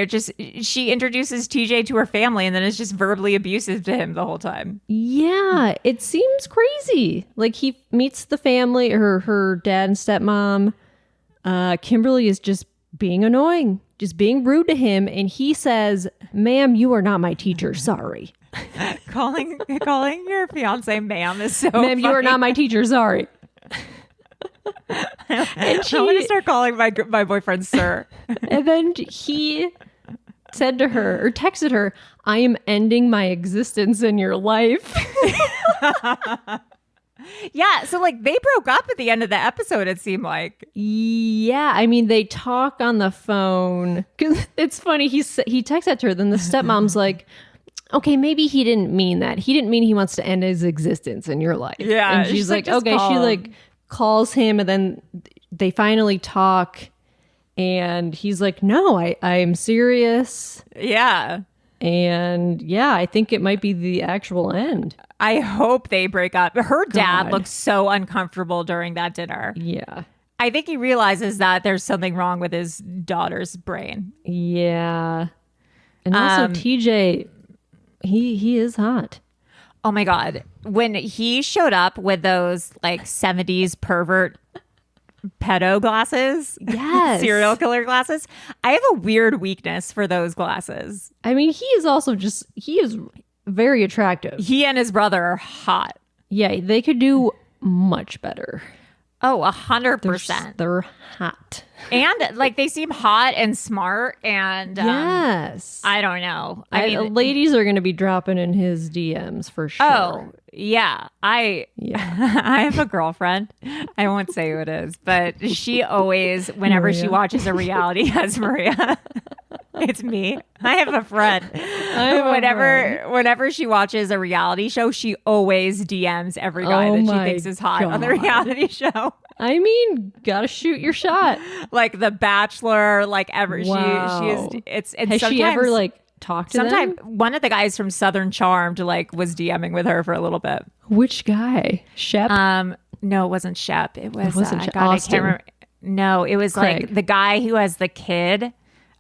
She introduces TJ to her family and then is just verbally abusive to him the whole time. Yeah, it seems crazy. Like he meets the family, her dad and stepmom. Kimberly is just being annoying, just being rude to him, and he says, "Ma'am, you are not my teacher. Sorry." calling your fiance ma'am is so Ma'am, you are not my teacher. Sorry. And I'm gonna start calling my boyfriend sir. And then he said to her, or texted her, "I am ending my existence in your life." Yeah, so like they broke up at the end of the episode, it seemed like. Yeah, I mean, they talk on the phone. Because it's funny, he texts that to her, then the stepmom's like, okay, maybe he didn't mean that. He didn't mean he wants to end his existence in your life. Yeah, and she's like, just okay, call she him. like calls him, and then they finally talk, and he's like, no, I'm serious. Yeah. And yeah, I think it might be the actual end. I hope they break up. Her dad God. looked so uncomfortable during that dinner. Yeah. I think he realizes that there's something wrong with his daughter's brain. Yeah. And also TJ, he is hot. Oh my God. When he showed up with those like 70s pervert pedo glasses, Yes. serial killer glasses, I have a weird weakness for those glasses. I mean, he is very attractive. He and his brother are hot. Yeah, they could do much better. Oh, 100%. They're hot. And like they seem hot and smart and yes. I don't know. I mean, ladies are going to be dropping in his DMs for sure. Oh, yeah. I have a girlfriend. I won't say who it is, but she always, whenever she watches a reality, yes, Maria. It's me. I have a friend. Whenever she watches a reality show, she always DMs every guy that she thinks is hot on the reality show. I mean, gotta shoot your shot. Like The Bachelor, like ever. Wow. Has she ever like talked to them? Sometimes one of the guys from Southern Charmed like was DMing with her for a little bit. Which guy? Shep? No, it wasn't Shep. It was wasn't God, Austin. I can't remember. No, it was Craig. like the guy who has the kid.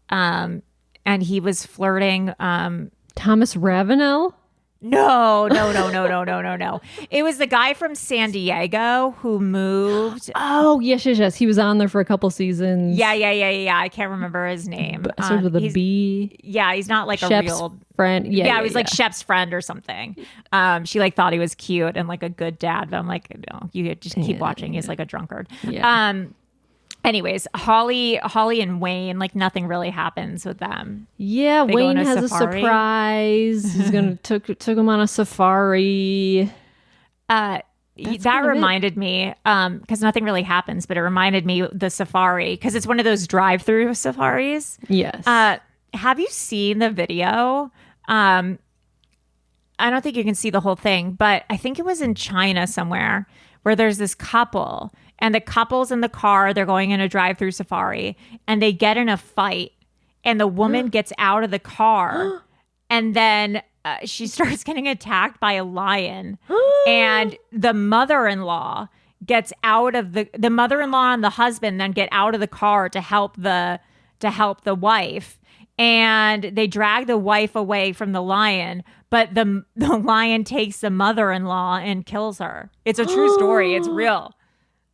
And he was flirting. Thomas Ravenel? No. It was the guy from San Diego who moved. Oh, yes. He was on there for a couple seasons. Yeah. I can't remember his name. Sort of the B. Yeah, he's not like Shep's a real friend. Yeah, he was like Shep's friend or something. She like thought he was cute and like a good dad, but I'm like, no, you just keep watching. He's like a drunkard. Yeah. Anyways, Holly and Wayne, like nothing really happens with them. Yeah, They go Wayne on a has safari. a surprise. He's gonna took him on a safari. That reminded me, because nothing really happens, but it reminded me the safari because it's one of those drive-through safaris. Yes. Have you seen the video? I don't think you can see the whole thing, but I think it was in China somewhere where there's this couple and the couple's in the car. They're going in a drive-through safari and they get in a fight and the woman gets out of the car and then she starts getting attacked by a lion and the mother-in-law gets out of the mother-in-law and the husband then get out of the car to help the wife. And they drag the wife away from the lion, but the lion takes the mother-in-law and kills her. It's a true story. It's real.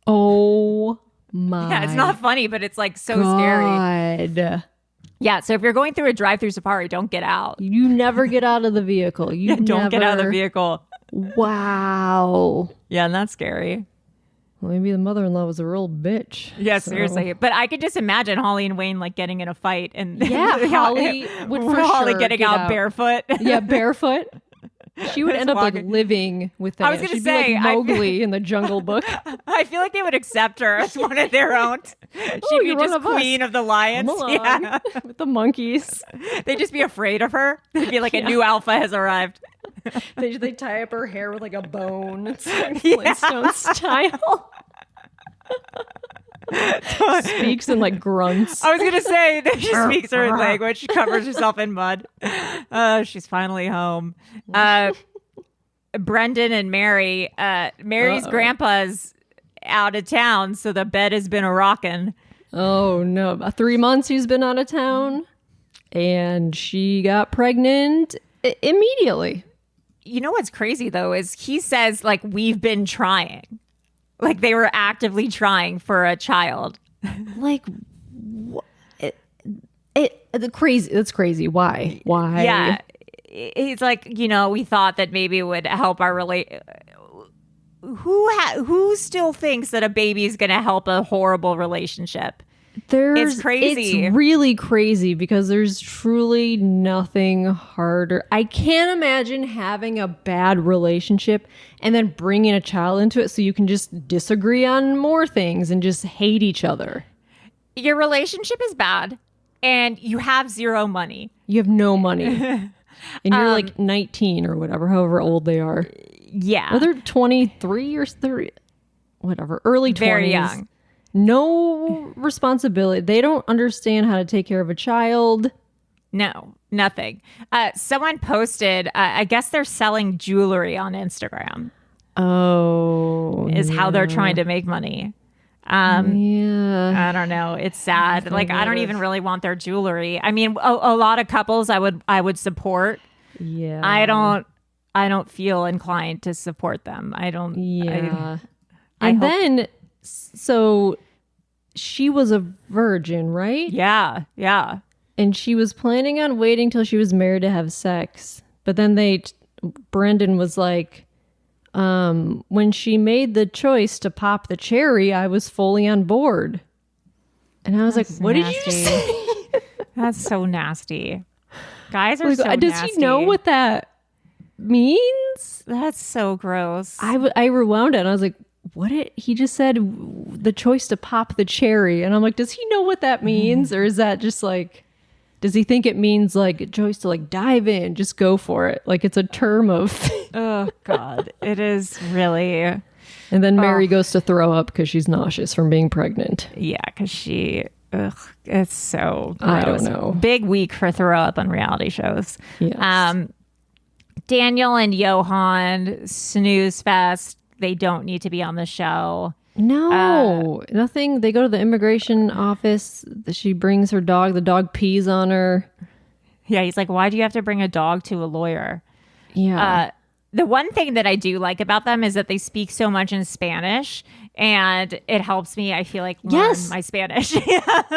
Oh my. Yeah, it's not funny, but it's like so scary. God. Yeah, so if you're going through a drive-through safari, don't get out. You never get out of the vehicle. You Don't get out of the vehicle. Wow. Yeah, and that's scary. Well, maybe the mother-in-law was a real bitch. Yeah, so. seriously. But I could just imagine Holly and Wayne like getting in a fight and Holly would for Holly sure getting get out barefoot. Yeah, barefoot. She would Just end up like walking. living with them. I was gonna She'd say, be like Mowgli in the Jungle Book. I feel like they would accept her as one of their own. She'd be you're one just of us. queen of the lions. Come along. Yeah. With the monkeys. They'd just be afraid of her. They'd be like a new alpha has arrived. They tie up her hair with like a bone. It's like Yeah. Flintstone style. Speaks in like grunts. I was gonna say that she speaks her own language. She covers herself in mud. She's finally home. Brendan and Mary. Mary's grandpa's out of town, so the bed has been a rockin'. Oh no. About 3 months he's been out of town. And she got pregnant immediately. You know what's crazy though is he says like we've been trying. Like they were actively trying for a child. Like the crazy. That's crazy. Why? Yeah. He's like, we thought that maybe it would help our who still thinks that a baby is going to help a horrible relationship? It's crazy. It's really crazy because there's truly nothing harder. I can't imagine having a bad relationship and then bringing a child into it so you can just disagree on more things and just hate each other. Your relationship is bad and you have zero money. You have no money. And you're like 19 or whatever, however old they are. Yeah. Well, they're 23 or 30, whatever, early 20s. Very young. No responsibility. They don't understand how to take care of a child. No, nothing. Someone posted, I guess they're selling jewelry on Instagram. Oh. Is how they're trying to make money. Yeah. I don't know. It's sad. Like, I don't even really want their jewelry. I mean, a lot of couples I would support. Yeah. I don't feel inclined to support them. I don't. Yeah. I And hope- then, so she was a virgin, right? Yeah. And she was planning on waiting till she was married to have sex. But then Brendan was like, when she made the choice to pop the cherry, I was fully on board. And I was like, what did you just say? That's so nasty. Guys are so does nasty. he know what that means? That's so gross. I rewound it and I was like, he just said the choice to pop the cherry. And I'm like, does he know what that means? Or is that just like, does he think it means like a choice to like dive in, just go for it? Like it's a term of. Oh God, it is really. And then Mary goes to throw up because she's nauseous from being pregnant. Yeah, because it's so gross. I don't know. Big week for throw up on reality shows. Yes. Daniel and Johan snooze fest. They don't need to be on the show. No, nothing. They go to the immigration office. She brings her dog. The dog pees on her. Yeah, he's like, why do you have to bring a dog to a lawyer? Yeah. The one thing that I do like about them is that they speak so much in Spanish, and it helps me, I feel like, learn my Spanish.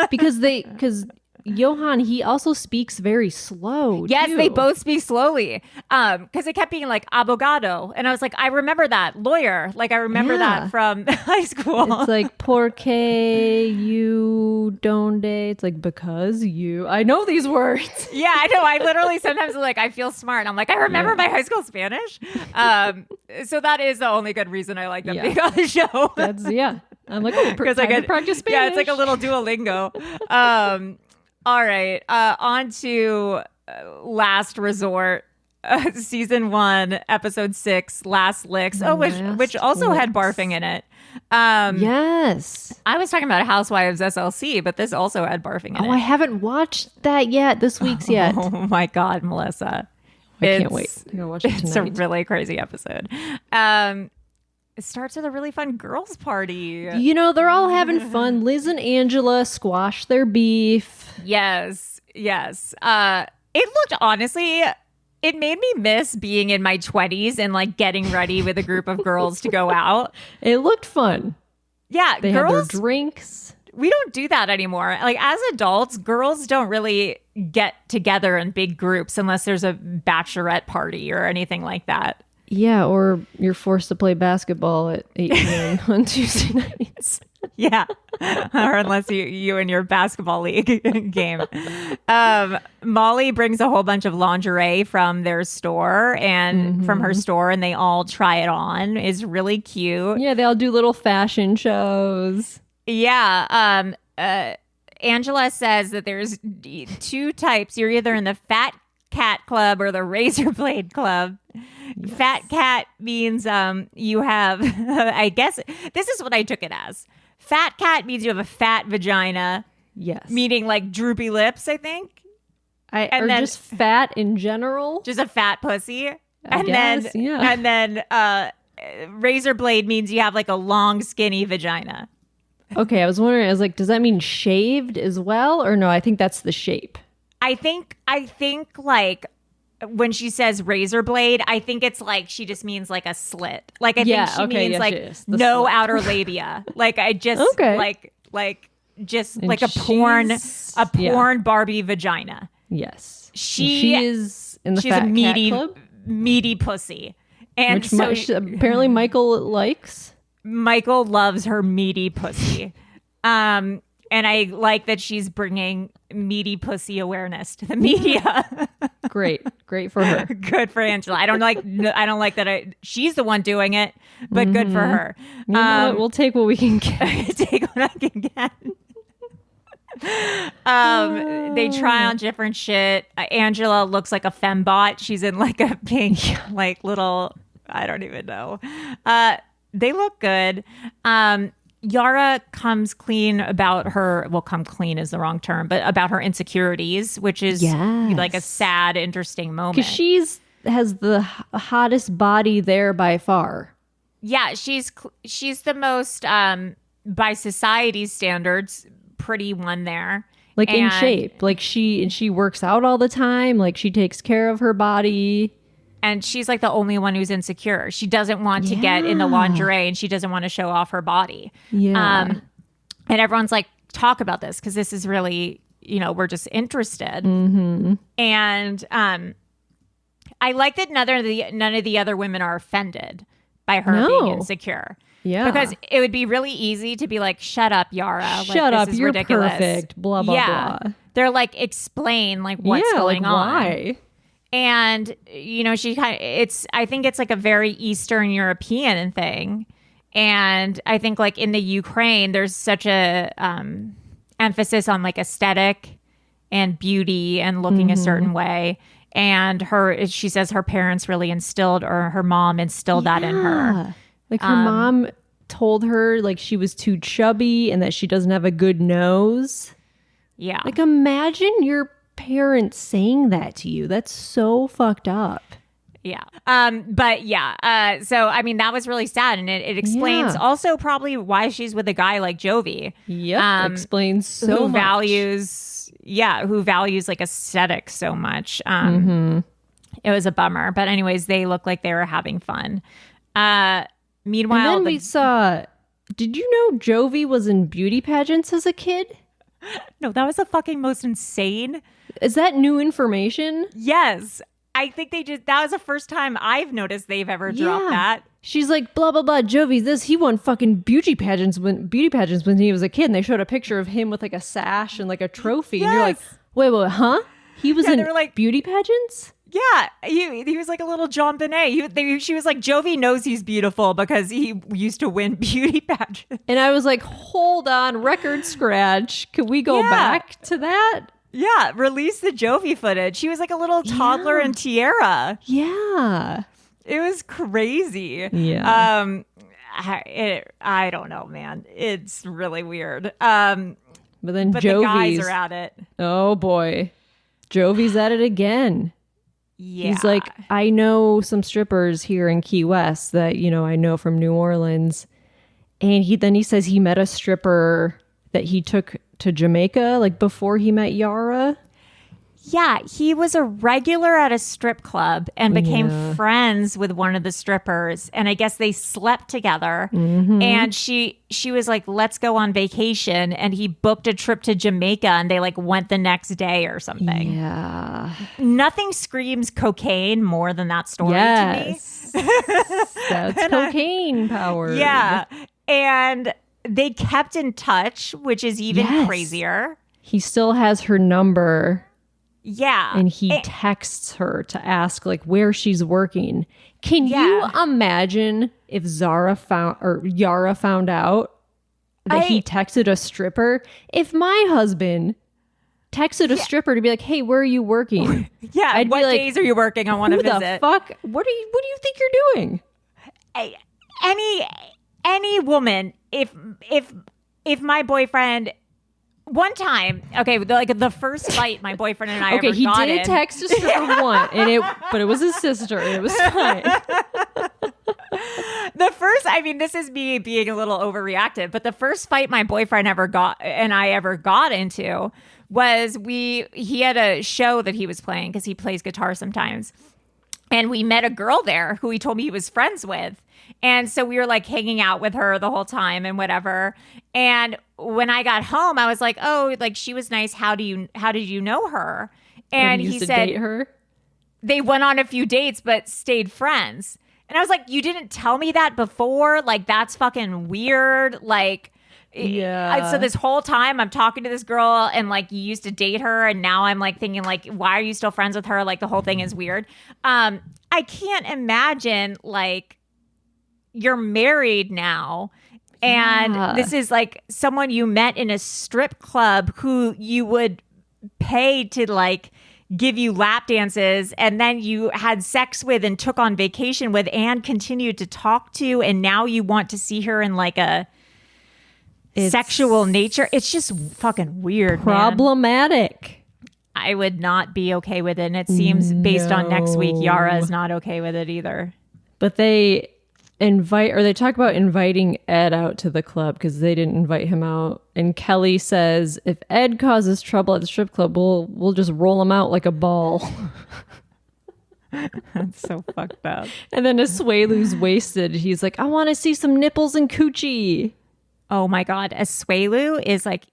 because Johan, he also speaks very slow. Yes, too. they both speak slowly. Because it kept being like abogado. And I was like, I remember that. Lawyer. Like, I remember that from high school. It's like, porque you donde. It's like, because you. I know these words. Yeah, I know. I literally sometimes like, I feel smart. I'm like, I remember my high school Spanish. So that is the only good reason I like them being on the show. I'm like, because I get practice Spanish. Yeah, it's like a little Duolingo. All right, on to Last Resort, season 1, episode 6, Last Licks. Which also had barfing in it. Yes, I was talking about Housewives SLC, but this also had barfing in it. I haven't watched that yet. This week's yet. Oh my God, Melissa! I can't wait. I'm gonna watch it tonight. It's a really crazy episode. It starts with a really fun girls' party. You know, they're all having fun. Liz and Angela squash their beef. Yes. It looked, honestly, it made me miss being in my 20s and like getting ready with a group of girls to go out. It looked fun. Yeah, they girls, had their drinks. We don't do that anymore. Like, as adults, girls don't really get together in big groups unless there's a bachelorette party or anything like that. Yeah, or you're forced to play basketball at 8 p.m. on Tuesday nights. Yeah, or unless you and your basketball league game. Molly brings a whole bunch of lingerie from their store and from her store, and they all try it on. It's really cute. Yeah, they all do little fashion shows. Yeah. Angela says that there's 2 types. You're either in the Fat Cat Club or the Razor Blade Club. Yes. Fat cat means you have, I guess, this is what I took it as. Fat cat means you have a fat vagina. Yes. Meaning like droopy lips, I think. Or just fat in general. Just a fat pussy. I guess. And then razor blade means you have like a long, skinny vagina. Okay, I was wondering, I was like, does that mean shaved as well? Or no, I think that's the shape. I think like when she says razor blade, I think it's like she just means like a slit. Like I think she means like no slit. Outer labia. Like I just like just and like a porn Barbie vagina. Yes. She is in the she's Fat a meaty Cat Club? Meaty pussy. And which so apparently Michael likes. Michael loves her meaty pussy. And I like that she's bringing meaty pussy awareness to the media. Great for her. Good for Angela. I don't like that. She's the one doing it, but good for her. You know what? We'll take what we can get. Take what I can get. They try on different shit. Angela looks like a fembot. She's in like a pink, like little. I don't even know. They look good. Yara comes clean about her, well, come clean is the wrong term, but about her insecurities, which is like a sad, interesting moment. Because has the hottest body there by far. Yeah, she's the most, by society's standards, pretty one there. Like in shape. Like she works out all the time. Like she takes care of her body. And she's like the only one who's insecure. She doesn't want to get in the lingerie and she doesn't want to show off her body. Yeah. And everyone's like, talk about this because this is really, we're just interested. Mm-hmm. And I like that none of the other women are offended by her being insecure. Yeah. Because it would be really easy to be like, shut up, Yara. Shut up, this is you're ridiculous. perfect. Blah, blah, blah. They're like, explain like what's going on. Why? And, you know, I think it's like a very Eastern European thing. And I think like in the Ukraine, there's such a emphasis on like aesthetic and beauty and looking a certain way. And she says her parents really instilled, or her mom instilled that in her. Like her mom told her like she was too chubby and that she doesn't have a good nose. Yeah. Like imagine your parents saying that to you. That's so fucked up. Yeah. But yeah. So, I mean, that was really sad. And it explains also probably why she's with a guy like Jovi. Yep. Explains so much. Who values like aesthetics so much. It was a bummer. But anyways, they look like they were having fun. Meanwhile, and then we saw, did you know Jovi was in beauty pageants as a kid? No, that was the fucking most insane. Is that new information? Yes. I think that was the first time I've noticed they've ever dropped that. She's like, blah, blah, blah, Jovi's this. He won fucking beauty pageants when he was a kid. And they showed a picture of him with like a sash and like a trophy. Yes. And you're like, wait, huh? He was in they were like, beauty pageants? Yeah, he was like a little John Bonet. She was like, Jovi knows he's beautiful because he used to win beauty pageants. And I was like, hold on, record scratch. Can we go back to that? Yeah, release the Jovi footage. She was like a little toddler in tiara. Yeah. It was crazy. Yeah. I don't know, man. It's really weird. But then the guys are at it. Oh, boy. Jovi's at it again. Yeah. He's like, I know some strippers here in Key West that, you know, I know from New Orleans. And he says he met a stripper that he took to Jamaica, like before he met Yara. Yeah, he was a regular at a strip club and became friends with one of the strippers. And I guess they slept together. And she was like, let's go on vacation. And he booked a trip to Jamaica and they like went the next day or something. Yeah. Nothing screams cocaine more than that story to me. That's cocaine power. Yeah. And they kept in touch, which is even crazier. He still has her number. Yeah. And he texts her to ask like where she's working. Can you imagine if Yara found out that he texted a stripper? If my husband texted a stripper to be like, hey, where are you working? Yeah. I'd what be like, days are you working? I want to visit. Who the fuck? What do you think you're doing? Any woman, if my boyfriend, one time, okay, like the first fight my boyfriend and I ever got in. He did text a stripper once, but it was his sister, and it was fine. The first, I mean, this is me being a little overreactive, but the first fight my boyfriend ever got into was he had a show that he was playing because he plays guitar sometimes. And we met a girl there who he told me he was friends with. And so we were like hanging out with her the whole time and whatever. And when I got home, I was like, oh, like she was nice. How did you know her? And he said date her? They went on a few dates, but stayed friends. And I was like, you didn't tell me that before? Like, that's fucking weird. Like, yeah. So this whole time I'm talking to this girl and like you used to date her. And now I'm like thinking like, why are you still friends with her? Like the whole thing is weird. I can't imagine like you're married now. And this is like someone you met in a strip club who you would pay to like give you lap dances, and then you had sex with and took on vacation with and continued to talk to, and now you want to see her in like a sexual nature. It's just fucking weird. Problematic. Man. I would not be okay with it. And it seems based on next week, Yara is not okay with it either. But they talk about inviting Ed out to the club because they didn't invite him out. And Kelly says, if Ed causes trouble at the strip club, we'll just roll him out like a ball. That's so fucked up. And then Asuelu's wasted. He's like, I want to see some nipples and coochie. Oh my God. Asuelu is like,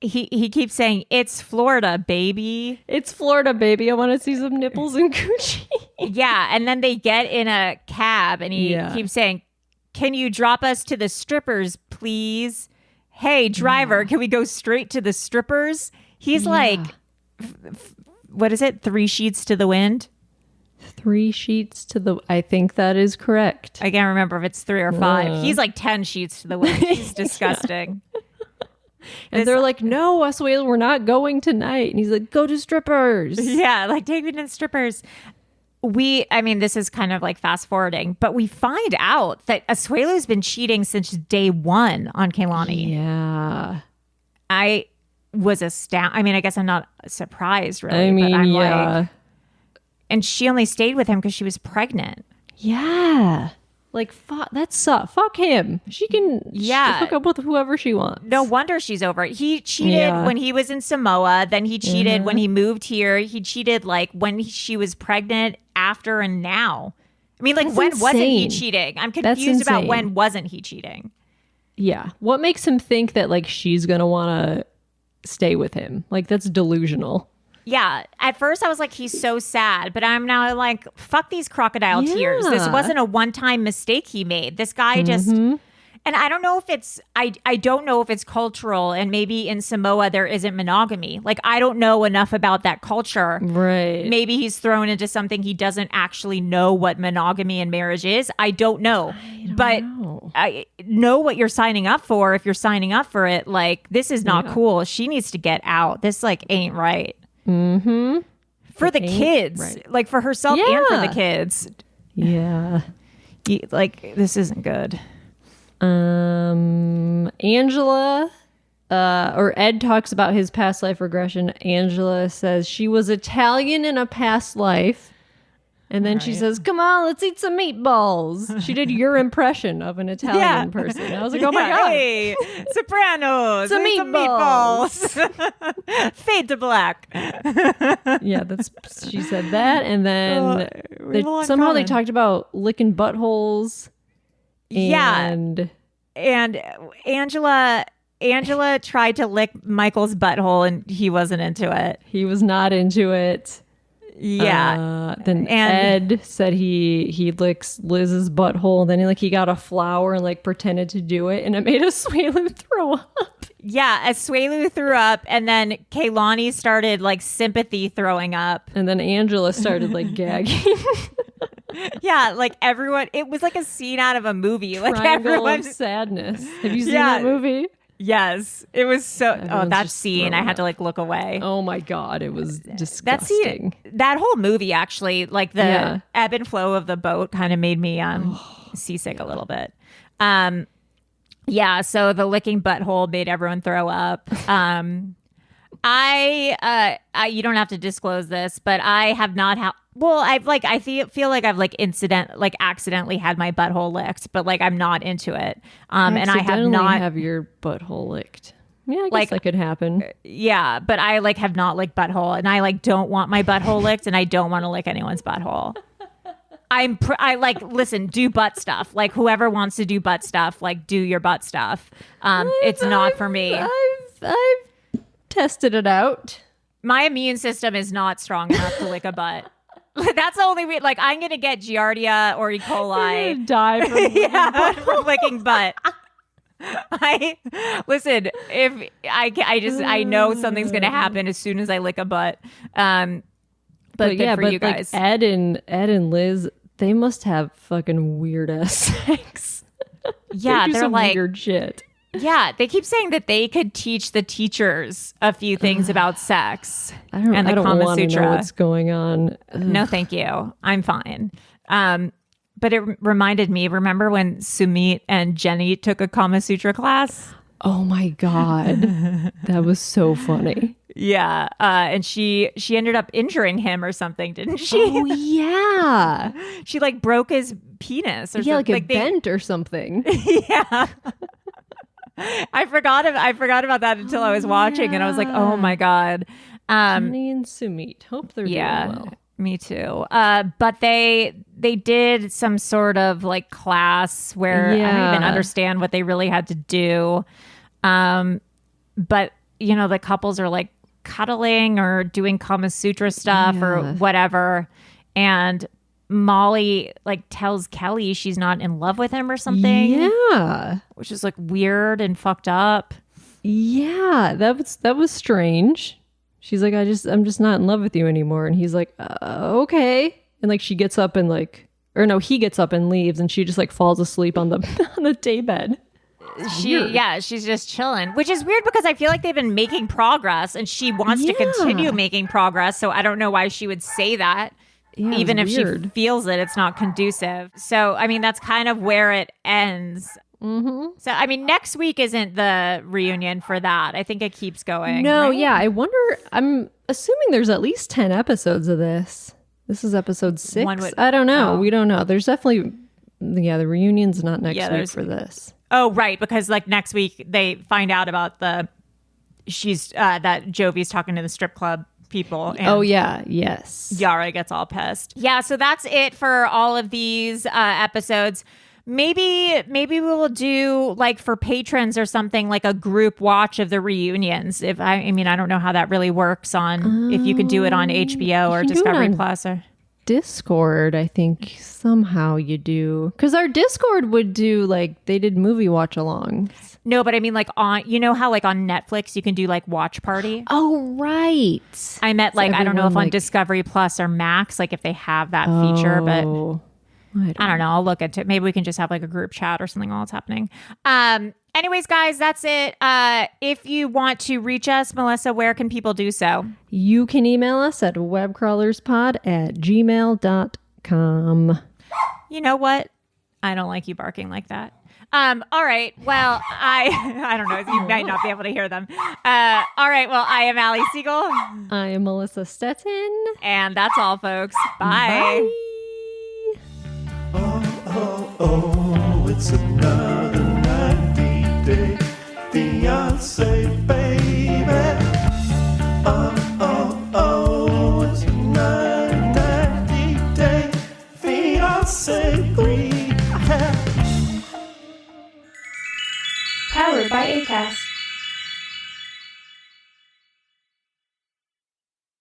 he keeps saying, "It's Florida, baby." It's Florida, baby. I want to see some nipples and coochie. Yeah, and then they get in a cab, and he keeps saying, "Can you drop us to the strippers, please? Hey, driver, can we go straight to the strippers?" He's like, what is it? 3 sheets to the wind? 3 sheets to the... I think that is correct. I can't remember if it's 3 or 5. He's like 10 sheets to the wind. He's disgusting. And they're like, "No, Asuelu, we're not going tonight." And he's like, "Go to strippers." Yeah, like, take me to the strippers. This is kind of like fast forwarding, but we find out that Asuelu's been cheating since day 1 on Kehlani. Yeah. I was astounded. I guess I'm not surprised, really. But I'm like, and she only stayed with him because she was pregnant. Yeah. Like, fuck, that sucks. Fuck him. She can hook up with whoever she wants. No wonder she's over it. He cheated when he was in Samoa. Then he cheated when he moved here. He cheated like when she was pregnant, after, and now. Like, That's when insane. wasn't he cheating? I'm confused about when wasn't he cheating. Yeah. What makes him think that like she's going to want to stay with him? Like, that's delusional. Yeah. At first I was like, he's so sad, but I'm now like, fuck these crocodile tears. This wasn't a one-time mistake he made. This guy just, and I don't know if it's, I don't know if it's cultural, and maybe in Samoa there isn't monogamy. Like, I don't know enough about that culture. Right. Maybe he's thrown into something he doesn't actually know what monogamy and marriage is. I don't know. I know what you're signing up for. If you're signing up for it, like, this is not cool. She needs to get out. This like ain't right. For the kids, like for herself and for the kids. Yeah. Like, this isn't good. Angela, or Ed talks about his past life regression. Angela says she was Italian in a past life. And then she says, "Come on, let's eat some meatballs." She did your impression of an Italian person. I was like, oh my God. Hey, Sopranos. Some meatballs. Fade to black. Yeah, she said that. And then somehow they talked about licking buttholes. And Angela tried to lick Michael's butthole, and he wasn't into it. He was not into it. Yeah. Then Ed said he licks Liz's butthole, and then he got a flower and like pretended to do it, and it made Asuelu throw up. Yeah, Asuelu threw up, and then Kehlani started like sympathy throwing up, and then Angela started like gagging. Yeah, like everyone, it was like a scene out of a movie. Like Triangle of Sadness. Have you seen that movie? Yes, it was so. Everyone's that scene, I had to like look away. Oh my God, it was disgusting. That scene, that whole movie, actually, like the ebb and flow of the boat, kind of made me seasick a little bit. Yeah, so the licking butthole made everyone throw up. I you don't have to disclose this, but I have not I feel like I've like accidentally had my butthole licked, but like I'm not into it. And I have not have your butthole licked. Yeah, I guess that could happen. Yeah, but I like have not licked butthole, and I like don't want my butthole licked, and I don't want to lick anyone's butthole. Listen, do butt stuff. Like, whoever wants to do butt stuff, like, do your butt stuff. It's not for me. I've tested it out. My immune system is not strong enough to lick a butt. That's the only way. Like, I'm gonna get Giardia or E. coli. Die from licking butt. Listen. If I know something's gonna happen as soon as I lick a butt. But good for you guys. Like Ed and Liz, they must have fucking weird ass sex. Yeah, they're like weird shit. Yeah, they keep saying that they could teach the teachers a few things about sex and the Kama Sutra. Know what's going on. No, thank you. I'm fine. But it reminded me, remember when Sumit and Jenny took a Kama Sutra class? Oh my God. That was so funny. Yeah. And she ended up injuring him or something, didn't she? Oh, yeah. She like broke his penis or something. Like bent or something. Yeah. I forgot about that until I was watching, and I was like, oh my God. Jenny and Sumit. Hope they're doing well. Me too. But they did some sort of like class where I don't even understand what they really had to do. But the couples are like cuddling or doing Kama Sutra stuff or whatever. And Molly like tells Kelly she's not in love with him or something. Yeah. Which is like weird and fucked up. Yeah, that was strange. She's like, I'm just not in love with you anymore. And he's like, okay. And like she gets up and like, or no, he gets up and leaves, and she just like falls asleep on the on the daybed. She's just chilling, which is weird because I feel like they've been making progress and she wants to continue making progress. So I don't know why she would say that. Yeah, even if she feels it's not conducive. So, I mean, that's kind of where it ends. Mm-hmm. So, I mean, next week isn't the reunion for that. I think it keeps going. No, right? Yeah. I wonder, I'm assuming there's at least 10 episodes of this. This is episode 6. I don't know. We don't know. There's definitely, the reunion's not next week for this. Oh, right. Because like next week they find out about that Jovi's talking to the strip club people. And yes. Yara gets all pissed. Yeah, so that's it for all of these episodes. Maybe we will do like for patrons or something like a group watch of the reunions. If I don't know how that really works on if you can do it on HBO or Discovery Plus or Discord. I think somehow you do, because our Discord would do like they did movie watch alongs. No, but I mean like on how like on Netflix you can do like watch party. Oh right. I meant like I don't know if on Discovery Plus or Max like if they have that feature, but I don't know. I'll look into it. Maybe we can just have like a group chat or something while it's happening. Anyways, guys, that's it. If you want to reach us, Melissa, where can people do so? You can email us at webcrawlerspod@gmail.com. You know what? I don't like you barking like that. All right. Well, I don't know. You might not be able to hear them. All right. Well, I am Allie Siegel. I am Melissa Stettin. And that's all, folks. Bye. Oh, it's another 90-day fiancé, baby. Oh, it's another 90-day fiancé. Powered by Acast.